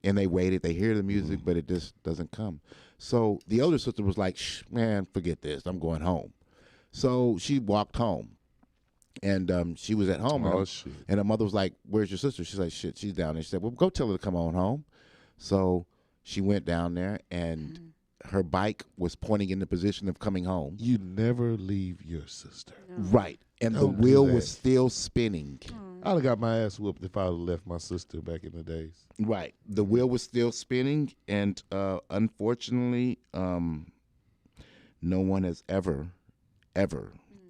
and they waited. They hear the music, but it just doesn't come. So the older sister was like, Shh, man, forget this. I'm going home. So she walked home, and she was at home. Oh, and, shit. and her mother was like, where's your sister? She's like, shit, she's down there. She said, well, go tell her to come on home. So she went down there, and her bike was pointing in the position of coming home. You never leave your sister. Right. And the Don't do wheel that. was still spinning. I'd have got my ass whooped if I'd have left my sister back in the days. Right. The wheel was still spinning, and unfortunately, no one has ever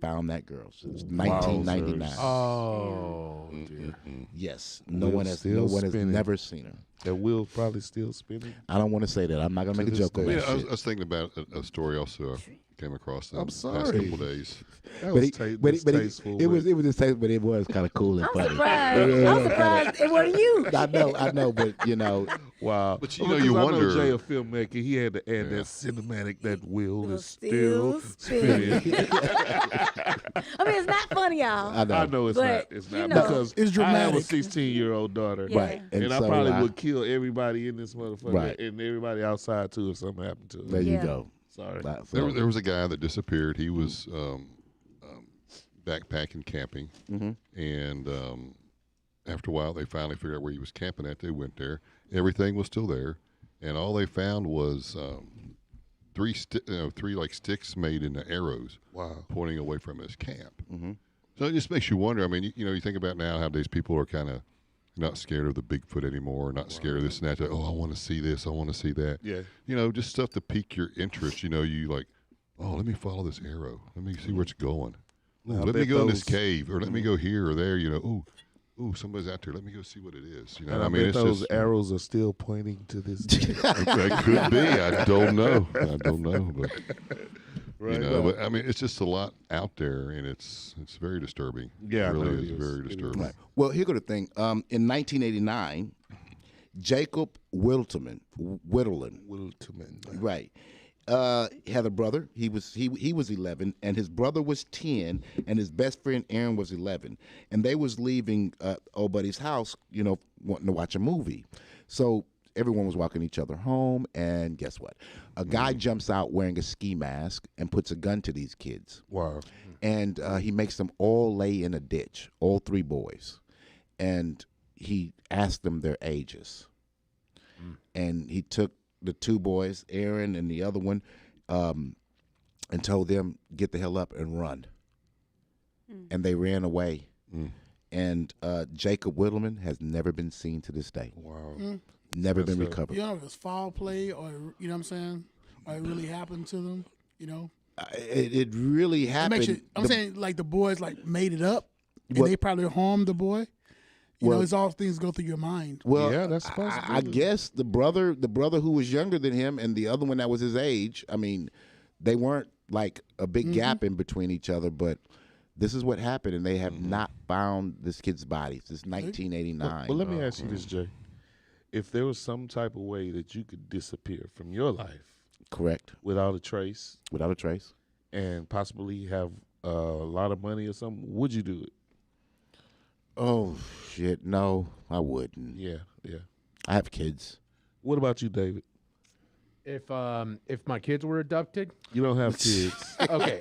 found that girl since 1999. Oh, dear. Yes. No Wheel's one has still spinning. never seen her. That wheel's probably still spinning. I don't want to say that. I'm not going to make a this joke on day. that I shit. was thinking about a story also I came across the I'm last sorry. couple days. That But was it distasteful. it was distasteful, but it was kind of cool and I'm funny. surprised. Yeah, I'm surprised it wasn't you. I know, but wow. But Well, you because wonder. I know Jay, a filmmaker, he had to add that cinematic, that wheel It is was still spinning. spinning. I mean, it's not funny, y'all. I know. It's But, not. It's you not. know. Because It's I have a dramatic. 16-year-old daughter. Yeah. Right. And I so probably would kill everybody in this motherfucker Right. and everybody outside, too, if something happened to There her. you Yeah. go. Sorry. There was a guy that disappeared. He was backpacking, camping, and after a while, they finally figured out where he was camping at. They went there. Everything was still there, and all they found was three like sticks made into arrows. Wow. Pointing away from his camp. Mm-hmm. So it just makes you wonder. I mean, you think about nowadays, people are kind of not scared of the Bigfoot anymore, not scared of this and that. Oh, I want to see this, I want to see that. Yeah. Just stuff to pique your interest. You like, oh, let me follow this arrow. Let me see where it's going. Ooh, let me go in this cave, or let me go here or there. Ooh, somebody's out there. Let me go see what it is. And I mean, those arrows are still pointing to this. That could be. I don't know. But Right. But I mean, it's just a lot out there, and it's very disturbing. Yeah, it really it is very disturbing. Right. Well, here go the thing. In 1989, Jacob Whittleman, right, had a brother. He was 11, and his brother was 10, and his best friend Aaron was 11, and they was leaving old buddy's house, wanting to watch a movie. So everyone was walking each other home, and guess what? A guy jumps out wearing a ski mask and puts a gun to these kids. Wow. And he makes them all lay in a ditch, all 3 boys. And he asked them their ages. And he took the 2 boys, Aaron and the other one, and told them, get the hell up and run. And they ran away. And Jacob Whittleman has never been seen to this day. Wow. Never been recovered. You don't know if it's foul play or, you know what I'm saying, or it really happened to them, It really happened. I'm saying, like, the boys, like, made it up, and they probably harmed the boy. It's all things go through your mind. Well, yeah, that's possible. I guess the brother who was younger than him and the other one that was his age, I mean, they weren't like a big gap in between each other, but this is what happened, and they have not found this kid's body since 1989. Well, let me ask you this, Jay. If there was some type of way that you could disappear from your life, correct, without a trace, and possibly have a lot of money or something, would you do it? Oh shit, no, I wouldn't. Yeah. I have kids. What about you, David? If my kids were abducted, you don't have kids. Okay.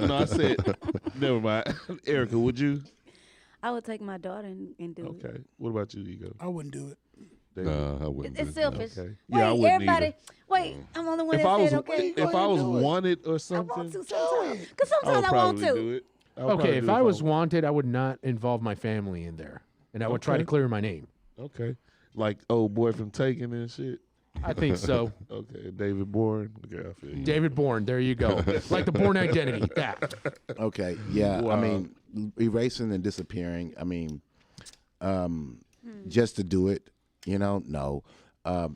No, I said, never mind. Erica, would you? I would take my daughter and do it. Okay. What about you, Ego? I wouldn't do it. No, I wouldn't. It's selfish. Okay. Wait, Yeah, I wouldn't everybody. either. Wait, I'm the only one If that I was, said okay. if I was wanted or something, I want to sometimes. Because I would sometimes I want probably to. do it. Okay, if I was wanted, I would not involve my family in there, and I would try to clear my name. Okay. Like old boy from Taken and shit. I think so. Okay, David Bourne. Okay, I feel you. David Bourne, there you go. Like the Bourne Identity. That. Okay, yeah. Wow. I mean, erasing and disappearing. I mean, just to do it, no.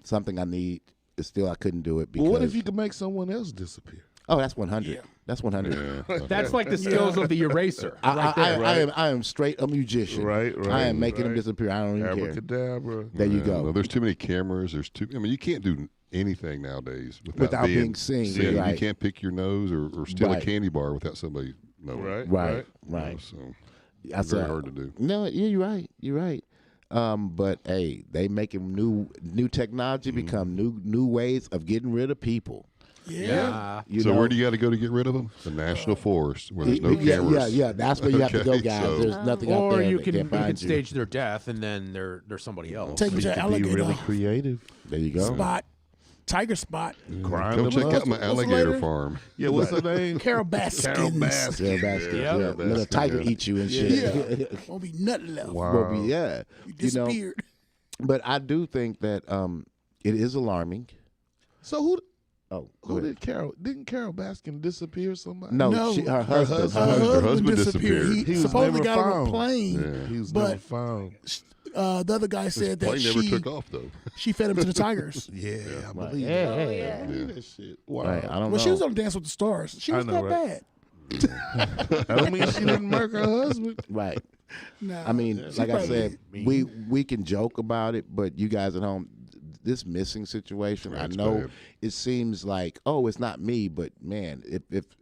Something I need is still I couldn't do it because. Well, what if you could make someone else disappear? Oh, that's 100. Yeah. That's 100. Yeah. That's like the skills of the eraser. Right there. I am straight a musician. Right. I am making them disappear. I don't even care. Abracadabra. There you go. No, there's too many cameras. I mean, you can't do anything nowadays without being seen. Right. You can't pick your nose or steal Right. a candy bar without somebody knowing. Right. So That's very hard to do. No, yeah, you're right. You're right. But hey, they making new technology become new ways of getting rid of people. Yeah. So where do you got to go to get rid of them? The National Forest, where there's no cameras. Yeah. That's where you have to go, guys. so- There's nothing out Or there. you that can can't find stage their death, and then they're somebody else. Take me to Be alligator really creative. There you go. spot, tiger spot. Grind Come them check up. out my What's alligator later? farm. Yeah, what's her name? Carol Baskins. Yeah, basket. Yeah. Yeah. Let a tiger eat you and shit. Yeah. Won't be nothing left. Wow. Well, yeah. You disappeared. But I do think that it is alarming. So who Oh, go who ahead. did Carol? Didn't Carol Baskin disappear? Somebody? No, No. her husband. Her husband disappeared. He, He was supposedly never got on found. a plane. Yeah. He was But- never found. The other guy said that Plane never she took off though. she fed him to the tigers. Yeah, I believe Hey, it. hey, yeah. I believe that shit. Wow. Right, I don't Well, know. she was on Dance with the Stars. She I was know, not right? bad. I don't mean she didn't murder her husband. Right. Nah, I mean, she like I probably said, mean. we can joke about it, but you guys at home, this missing situation, That's I know bad. it seems like, oh, it's not me, but man,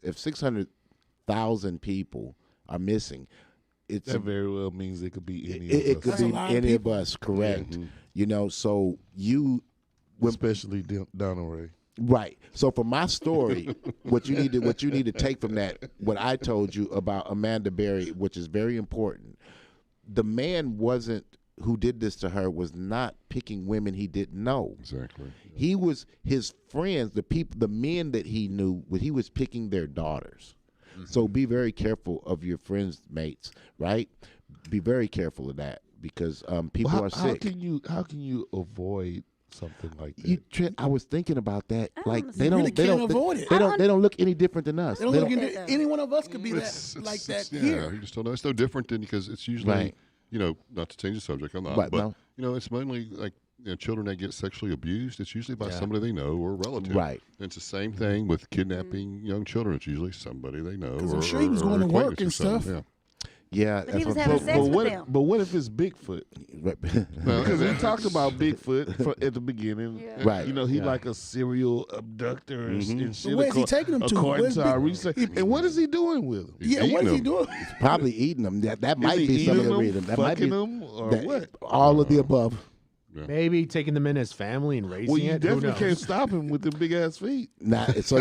if 600,000 people are missing, it's That very well means it could be any it of could us. That's a be lot of any of people. us, correct? So you Especially Donna Ray. right. So for my story, what you need to take from that, what I told you about Amanda Berry, which is very important. The man wasn't who did this to her was not picking women he didn't know. Exactly. He was his friends, the men that he knew, he was picking their daughters. So be very careful of your friends, mates, right? Be very careful of that because people are sick. How can you avoid something like that? I was thinking about that. Like they really can't avoid it. They don't look any different than us. They don't look any one of us could be like that Yeah, here. you just don't know. It's no different than because it's usually, Right. Not to change the subject, I'm not, Right, but no. it's mainly like children that get sexually abused. It's usually by somebody they know or a relative. Right. And it's the same thing with kidnapping young children. It's usually somebody they know. Because Or, I'm sure he was going to or work acquaintance and or stuff. something, Yeah, But he was what- having sex with them. But what if it's Bigfoot? Because we talked about Bigfoot at the beginning. Yeah. Right. He like a serial abductor and shit. But where's he taking them to? According Where's to our Big- research. And what is he doing with them? He's Yeah, what eating is he them. doing? Probably eating them. That might he be some of eating the them, reason. That might be fucking them, or that- what? all of the above. Maybe taking them in as family and raising Well, you it. Who definitely knows? can't stop him with the big ass feet. Nah, so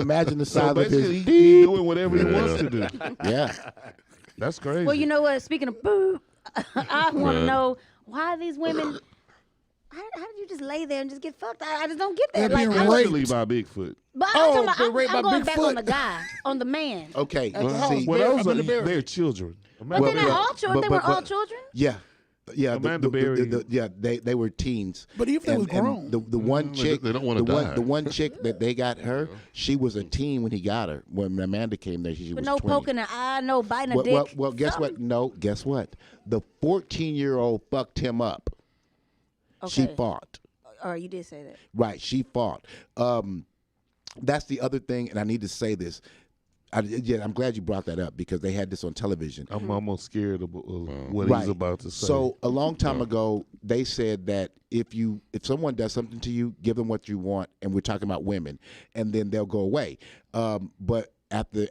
imagine the So size of basically, his. he's doing whatever he wants to do. Yeah. That's crazy. Well, you know what? Speaking of boo, I want to Right. know why these women. How did you just lay there and just get fucked? I just don't get that. They're Like, being I raped. was, Especially by Bigfoot. but Oh, I'm, talking they're raped about, I'm by going back on Bigfoot. the guy, on the man. Okay. At the house. See, Well, Bear- those Amanda Berry. they're children. But they're not all children. They were all children. Yeah. Yeah, Amanda Berry. They were teens. But if they was grown. the one chick, they don't wanna die. The one chick that they got her, she was a teen when he got her. When Amanda came there, she But was no 20. poking the eye, no biting a Well, dick. well, guess what? something. No, guess what? The 14-year-old fucked him up. She Okay. fought. Or you did say that. Right, she fought. That's the other thing, and I need to say this. I'm glad you brought that up because they had this on television. I'm almost scared of what Right. he's about to say. So a long time ago, they said that if someone does something to you, give them what you want, and we're talking about women, and then they'll go away. But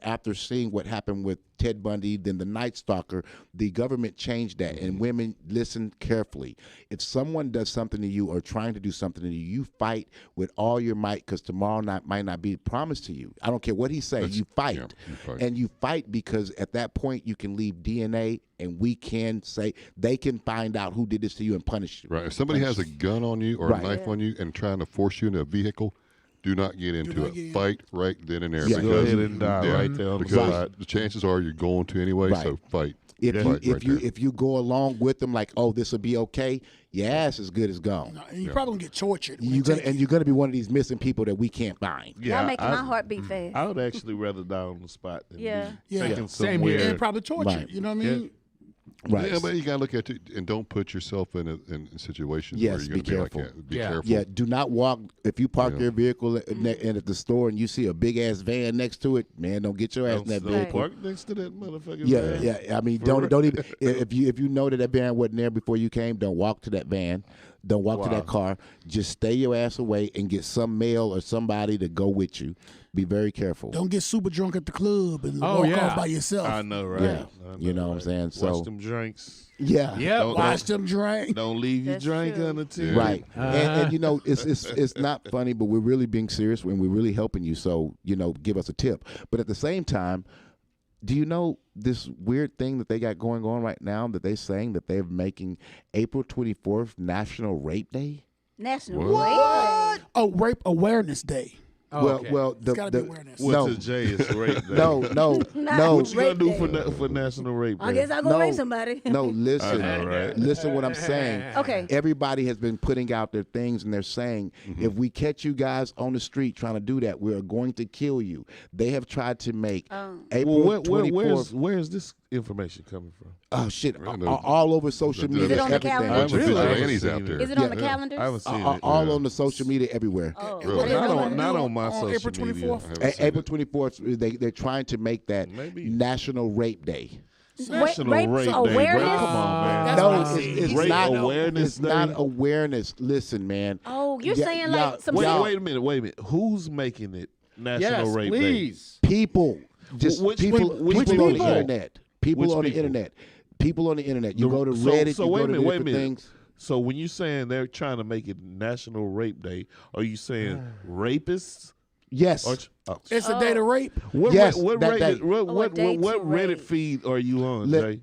after seeing what happened with Ted Bundy, then the Night Stalker, the government changed that, and women listen carefully. If someone does something to you or trying to do something to you, you fight with all your might because tomorrow night might not be promised to you. I don't care what he says, you fight. yeah, you fight. And you fight because at that point you can leave DNA and we can say they can find out who did this to you and punish you. Right. If somebody has a gun on you or Right. a knife on you and trying to force you into a vehicle, do not get into not it. get in. Fight right then and there. Yeah. Go ahead and die right there on the because spot. the chances are you're going to anyway. Right. So fight. If Fight you right there. if you go along with them like, oh, this will be okay, your ass is good as gone. And you're probably gonna get tortured. when You're they gonna take you're gonna be one of these missing people that we can't find. Y'all making my heart Mm. beat fast. I would actually rather die on the spot than Yeah. be Yeah. taken Same somewhere. here. and probably tortured. Right. You know what I mean? Right. Yeah, but you gotta look at it and don't put yourself in situations Yes, where you're be gonna careful. be like that. Be Yeah. careful. Yeah, do not walk if you park Yeah. your vehicle and at the store and you see a big ass van next to it. Man, don't get your ass in that Don't vehicle. park next to that motherfucker. Yeah, yeah. I mean, don't even if you know that van wasn't there before you came, don't walk to that van. Don't walk to that car. Just stay your ass away and get some male or somebody to go with you. Be very careful. Don't get super drunk at the club and Oh, walk yeah. off by yourself. I know, right? Yeah. I You know what I'm saying? Watch So them drinks. yeah, Yeah. Watch them drink. Don't leave your That's drink true. unattended. right. And you know, it's not funny, but we're really being serious and we're really helping you. So give us a tip. But at the same time, do you know this weird thing that they got going on right now that they're saying that they're making April 24th National Rape Day? National What? Rape Day. Oh, Rape Awareness Day. Oh, okay. Well, It's gotta be awareness. no, What's a J? It's rape day. no, Not What you gonna Rape do Day. for National Rape Day? I guess I'll go No. rape somebody. no. Listen, I know, right? listen. What I'm saying. Okay. Everybody has been putting out their things, and they're saying, if we catch you guys on the street trying to do that, we are going to kill you. They have tried to make April Well, 24th. where's this information coming from? Oh shit! Really, no. All over social Is it media, on the everything. calendar? Bunch of Really? vigilantes I out haven't there. Is it on the Yeah. calendars? I haven't seen it. All on the social media everywhere. Oh, Well, I didn't know that. Not on my on social April media. 24th. I haven't seen April it. 24th, they're trying to make that Maybe. National Rape Day. National Rape Rape Day. awareness? Bro, come on, man. That's No, what I see. it's Rape not awareness It's not day? awareness. Listen, man. Oh, you're Yeah, saying y'all- like some Wait, y'all- wait a minute. Who's making it National Yes, Rape please. People, just Which people, people- which people on people? the internet. People Which on the people? internet. People on the internet. You The- go to so- Reddit. so you wait go a to minute, wait a different minute. things. So when you're saying they're trying to make it National Rape Day, are you saying rapists? Yes. Or, oh, It's a day to rape. what Yes, what that day. Reddit, what, Oh, a what, day what to Reddit rape. feed are you on, Let- Jay?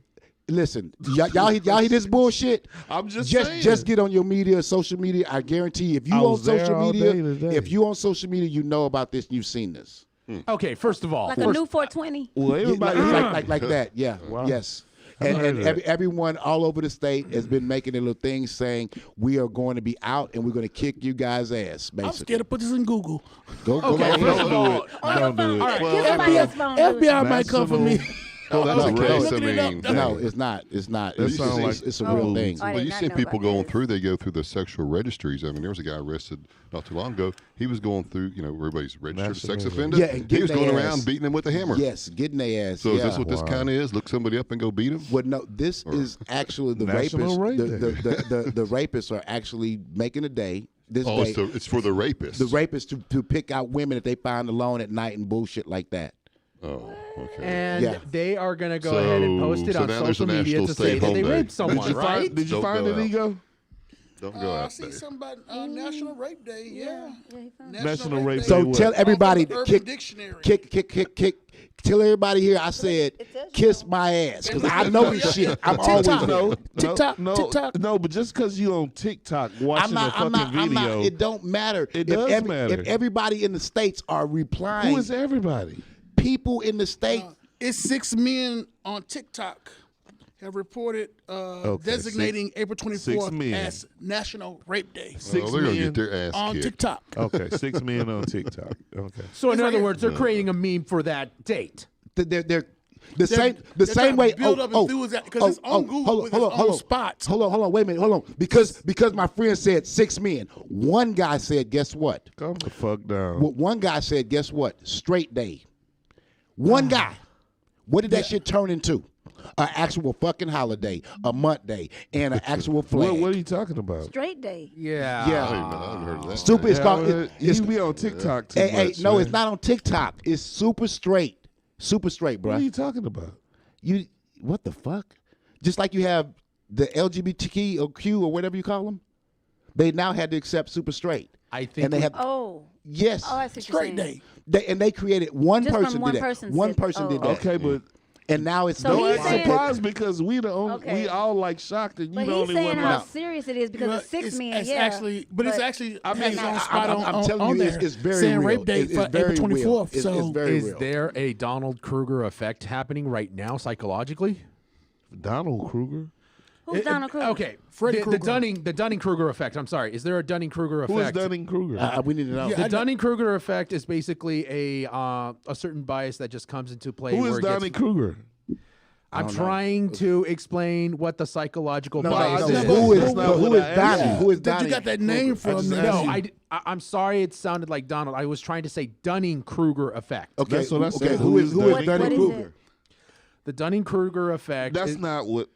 Listen, y'all hear this bullshit? I'm just saying. Just get on your media, social media. I guarantee if you I on was there social all media, day today. if you on social media, you know about this and you've seen this. Okay, first of all, Like a new 420. Well, everybody like that. Yeah. Wow. Yes. I've heard And of that. everyone all over the state has been making their little things saying we are going to be out and we're going to kick you guys' ass. I'm Basically, scared to put this in Google. go okay, right first ahead. of all, Don't do it. All right, Well, give somebody else's phone. do it. FBI might come for me. Well, that's a okay. race. I Looking it up. mean, No, it's not. It's not. That It's, sound like- it's a Oh. real thing. I well, did you not see know people about going this. through. They go through the sexual registries. I mean, there was a guy arrested not too long ago. He was going through. Everybody's registered as sex National offender. Yeah, and he getting was going their around ass. beating him with a hammer. Yes, getting their ass. So yeah. is this what this Wow. kind of is? Look somebody up and go beat him? Well, no, this is actually the National rapists. Rape The rapists are actually making a day. This Oh, day, it's for the rapists. the rapists to pick out women that they find alone at night and bullshit like that. Oh, okay. and Yeah. they are going to go ahead and post it So on now there's a social media national to say that stay-at-home they day. raped someone, right? Did you Don't find go it, out. Ego? Don't go I out see there. somebody National Rape Day. Yeah. National Rape Day. So what? tell everybody, Urban kick. Dictionary. Tell everybody here I said, kiss my ass because I know this shit. I'm always No, there. TikTok. No, but just because you on TikTok watching a fucking video, It don't matter. It If does matter. If everybody in the states are replying, who is everybody? people in the state. It's 6 men on TikTok have reported designating April 24th men. as National Rape Day Six Oh, they're going to men get their ass on kicked. TikTok. Okay, 6 men on TikTok. Okay. So in other words, they're creating a meme for that date. They're the They're same trying to way. build up enthusiasm, 'cause it's on Google with its own spots. Hold on. Wait a minute. Hold on. Because my friend said 6 men. One guy said, guess what? Calm the fuck down. Well, one guy said, guess what? Straight day. One guy. What did that shit turn into? An actual fucking holiday, a month day, and an actual flag. What are you talking about? Straight day. Yeah. Yeah. I haven't heard of that. Stupid. It's Yeah, called. well, you be on TikTok too Hey, much. no, man. it's not on TikTok. It's super straight. Super straight, bro. What are you talking about? What the fuck? Just like you have the LGBTQ or Q or whatever you call them, they now had to accept super straight. I think And they have Oh. yes, Oh, I see what you're Straight saying. Day. they created one Just from person one did that. person One said- person oh. did that. Okay, but And now it's So no, he's I'm saying- surprised because we the only, Okay. we all like shocked and you But the he's only saying one. how out. serious it is because Well, it's 6 men. It's yeah. actually, but it's actually I mean, has its own spot I'm telling on you, there. it's very saying real. Rape Day It's for very April real. 24th. It's So very Is real. there a Donald Kruger effect happening right now psychologically? Donald Kruger. Who's Donald Kruger? Okay, Freddy the Krueger. Dunning Kruger effect. I'm sorry. Is there a Dunning Kruger effect? Who is Dunning Kruger? We need to know. Yeah, The Dunning Kruger effect is basically a certain bias that just comes into play. Who where is it gets- Dunning Kruger? I'm don't know. trying to explain what the psychological No, bias no, is. that's who is not what I asked Donnie? you. Who is that Donnie? you got that name from? just there. asked No, you. I'm sorry. It sounded like Donald. I was trying to say Dunning Kruger effect. Okay, That's what I okay. said. Who is What Donnie is Kruger? it? The Dunning Kruger effect. That's is, not what.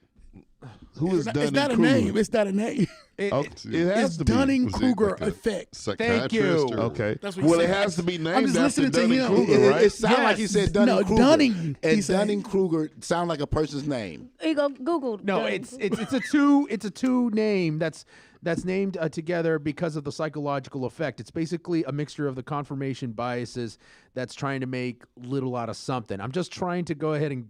Who is It's Dunning not a Kruger? name. It's not a name. it- Oh, it- it has It's to be. Dunning Was he Kruger like a effect. Psychiatrist you. or- Okay. That's what he Well, it said. has to be I'm named just after listening to Dunning him. Kruger, right? It sounds like he said Dunning No, Kruger. Dunning, he And said. Dunning Kruger sound like a person's name. You go Google. no, Dunning it's a two name that's named together because of the psychological effect. It's basically a mixture of the confirmation biases that's trying to make little out of something. I'm just trying to go ahead and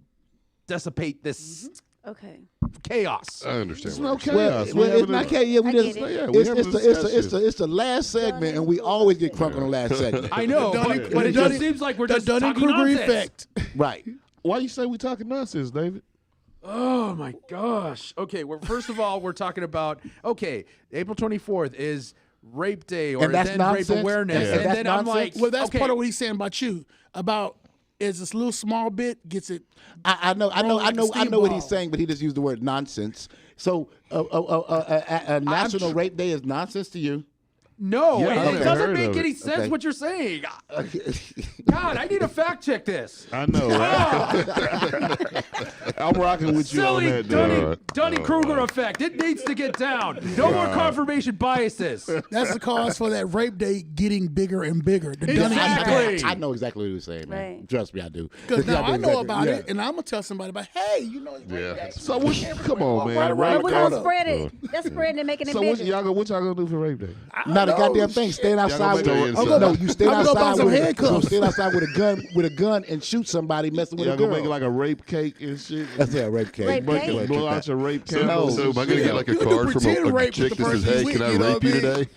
dissipate this Okay. chaos. I understand. It's what no you're saying. chaos. Well, We it's not having a- yeah. We I just get it. Yeah, we it's having a discussion. it's the last segment, and we always get crunk on the last segment. I know, Dunning- but it the just seems like we're the just Dunning talking Kruger nonsense. effect. Right. Why you say we talking nonsense, David? Oh my gosh. Okay, well, first of all, we're talking about April 24th is Rape Day or And that's then nonsense? Rape Awareness, Yeah. and That's then I'm nonsense? like, Well, that's okay, part of what he's saying about you. About is this little small bit gets it. I know like a what he's steamboat. saying, but he just used the word nonsense. So a National Rape Day is nonsense to you. No, Yeah, I it haven't doesn't heard make of any it. sense Okay. what you're saying. God, I need to fact check this. I know, right? I'm rocking with you Silly on that, dude. Dunning Kruger effect. It needs to get down. No more confirmation biases. That's the cause for that rape day getting bigger and bigger. The Dunning Exactly. effect. I know exactly what he was saying, man. Right. Trust me, I do. Because now I know about Yeah. it, and I'm gonna tell somebody about. Hey, you know, it's rape day. So what? Come on, man. Right, But Rape we're Day. gonna spread it. That's spreading and making it So bigger. what y'all gonna do for Rape Day? Nothing. not a goddamn thing. Stand outside with stay inside. no. You stand I'm gonna go buy outside some with handcuffs. stand outside with a gun and shoot somebody messing with Y'all a gonna girl. make it like a rape cake and shit. That's a rape cake. Rape cake? Blow out your rape So, candles. so am I going to get like a You can card from pretend a rape chick with the that says, person "Hey, you can I with, you know rape you what I mean? today?"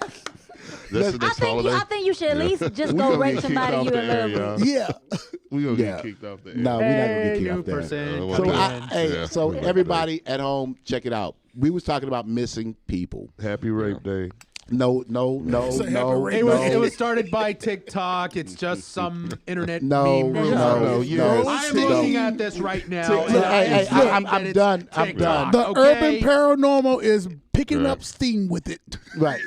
That's the next holiday. I think you should at least just We go gonna rape get somebody kicked you off the in air, love with. y'all. Yeah. We gonna Yeah. get kicked off the air. No, we're not gonna get Hey, kicked new off there. percent. So, Yeah. hey, so Yeah. everybody at home, check it out. We was talking about missing people. Happy Rape Day. No. It was started by TikTok. It's just some internet No, meme. no, yes. I am no. looking at this right now. TikTok. and I am Hey, saying I'm that it's done. I'm TikTok, done. The okay? urban paranormal is picking Right. up steam with it. Right.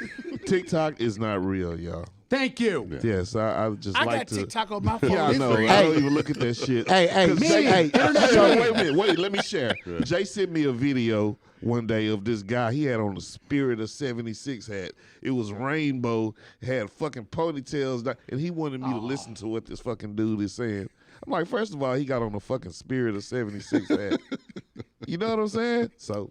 TikTok is not real, y'all. Thank you. Yes, I just I like got to. TikTok on my phone. Yeah, I It's know. free. I don't even look at that shit. Hey, Jay, hey. wait a minute. Wait, let me share. Jay sent me a video one day of this guy. He had on the Spirit of 76 hat. It was rainbow, had fucking ponytails, and he wanted me to listen to what this fucking dude is saying. I'm like, first of all, he got on the fucking Spirit of 76 hat. You know what I'm saying? So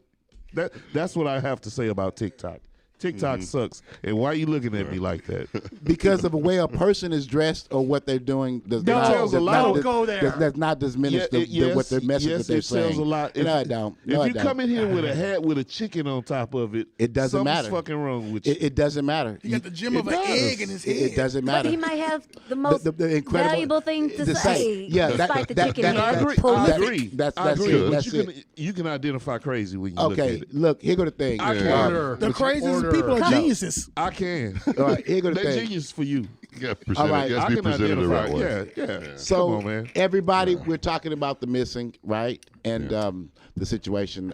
that's what I have to say about TikTok. TikTok sucks. And why are you looking at me like that? Because of the way a person is dressed or what they're doing does No, not tells a lot. Don't go there. Does not diminish what the message yes, that they're it saying. tells a lot. No, it don't. No, if it you don't. come in here with a hat with a chicken on top of it, It doesn't something's matter. fucking wrong with you. It doesn't matter. He got the gem It of an does. egg in his head. It doesn't But matter. he might have the most the incredible, valuable thing to say. Yeah, despite the chicken And I head. agree. That's I agree. it. But That's it. you can identify crazy when you look at Okay, it. look, here go the thing. I can. Order. The craziest Order. people are geniuses. I can. All right, here go the They're thing. genius for you. You got to present All right, it. You I got to be can presented the right identify. way. Yeah. So Come on, man. everybody, we're talking about the missing, right? And the situation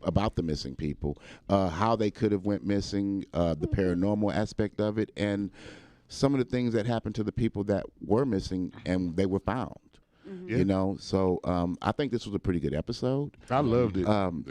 about the missing people, how they could have went missing, the paranormal aspect of it, and some of the things that happened to the people that were missing and they were found. You know, so I think this was a pretty good episode. I loved it.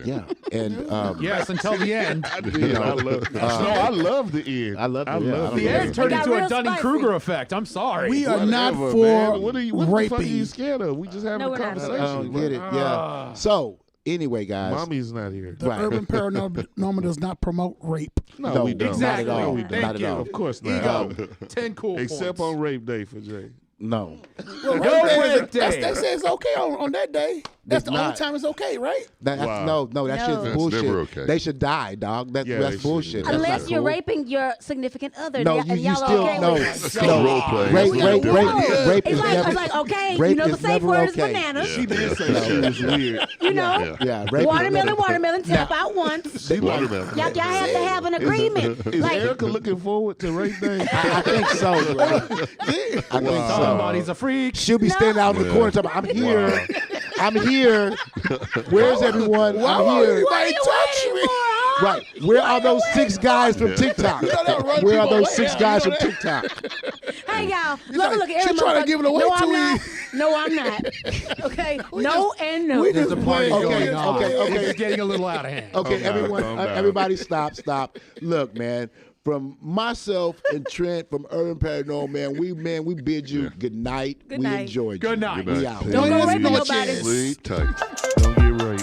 Yeah, and Yes, until the end. I did. I loved it. No, I love the end. I love I the end. love The end turned got into a real Dunning-Kruger effect. I'm sorry. We are not Whatever, for man. What the fuck are you raping. scared of? We just having No, a we're not. conversation. I don't get it. Yeah. So anyway, guys, Mommy's not here. The Right. urban paranormal does not promote rape. No, we don't. Exactly. Not at all. No, we don't. Not at all. Of course not. Ego. 10 cool Except points. on Rape Day for Jay. no. Well, No rape rape day. day. They say it's okay on that day. That's It's the only not. time it's okay, right? That's Wow. no, that No. shit's That's bullshit. never okay. They should die, dog. That's Yeah, they that's should. bullshit. That's Unless not you're cool. raping your significant other. No, and you y'all still okay no, with it. It's called role playing. Rape, That's rape, what rape, we do. rape It's is like, never. it's like, okay, rape you know the is safe never word is okay. bananas. She did say she was weird. You know, Yeah, rape is watermelon, never- watermelon, tap out once. Watermelon. Y'all have to have an agreement. Is Like, Erica looking forward to Rape Day? I think so. I think so. Somebody's a freak. She'll be standing out in the corner talking, I'm here. I'm here. Where's everyone? I'm here. what are you waiting for, huh? Right. Where are those 6 guys from TikTok? Where are those 6 guys from TikTok? Hey, y'all. like, Look, she every trying to motherfucker- give it away no, too I'm not. easy. No, I'm not. Okay? No and no. There's a party Okay, going on. okay. It's getting a little out of hand. Okay, Calm down, everyone, calm down. everybody stop. Look, man, from myself and Trent from Urban Paranormal, we bid you good night. Good we night. enjoyed you. Good night. We out. Don't go raping No nobody. chance. Sleep tight. Don't get raped.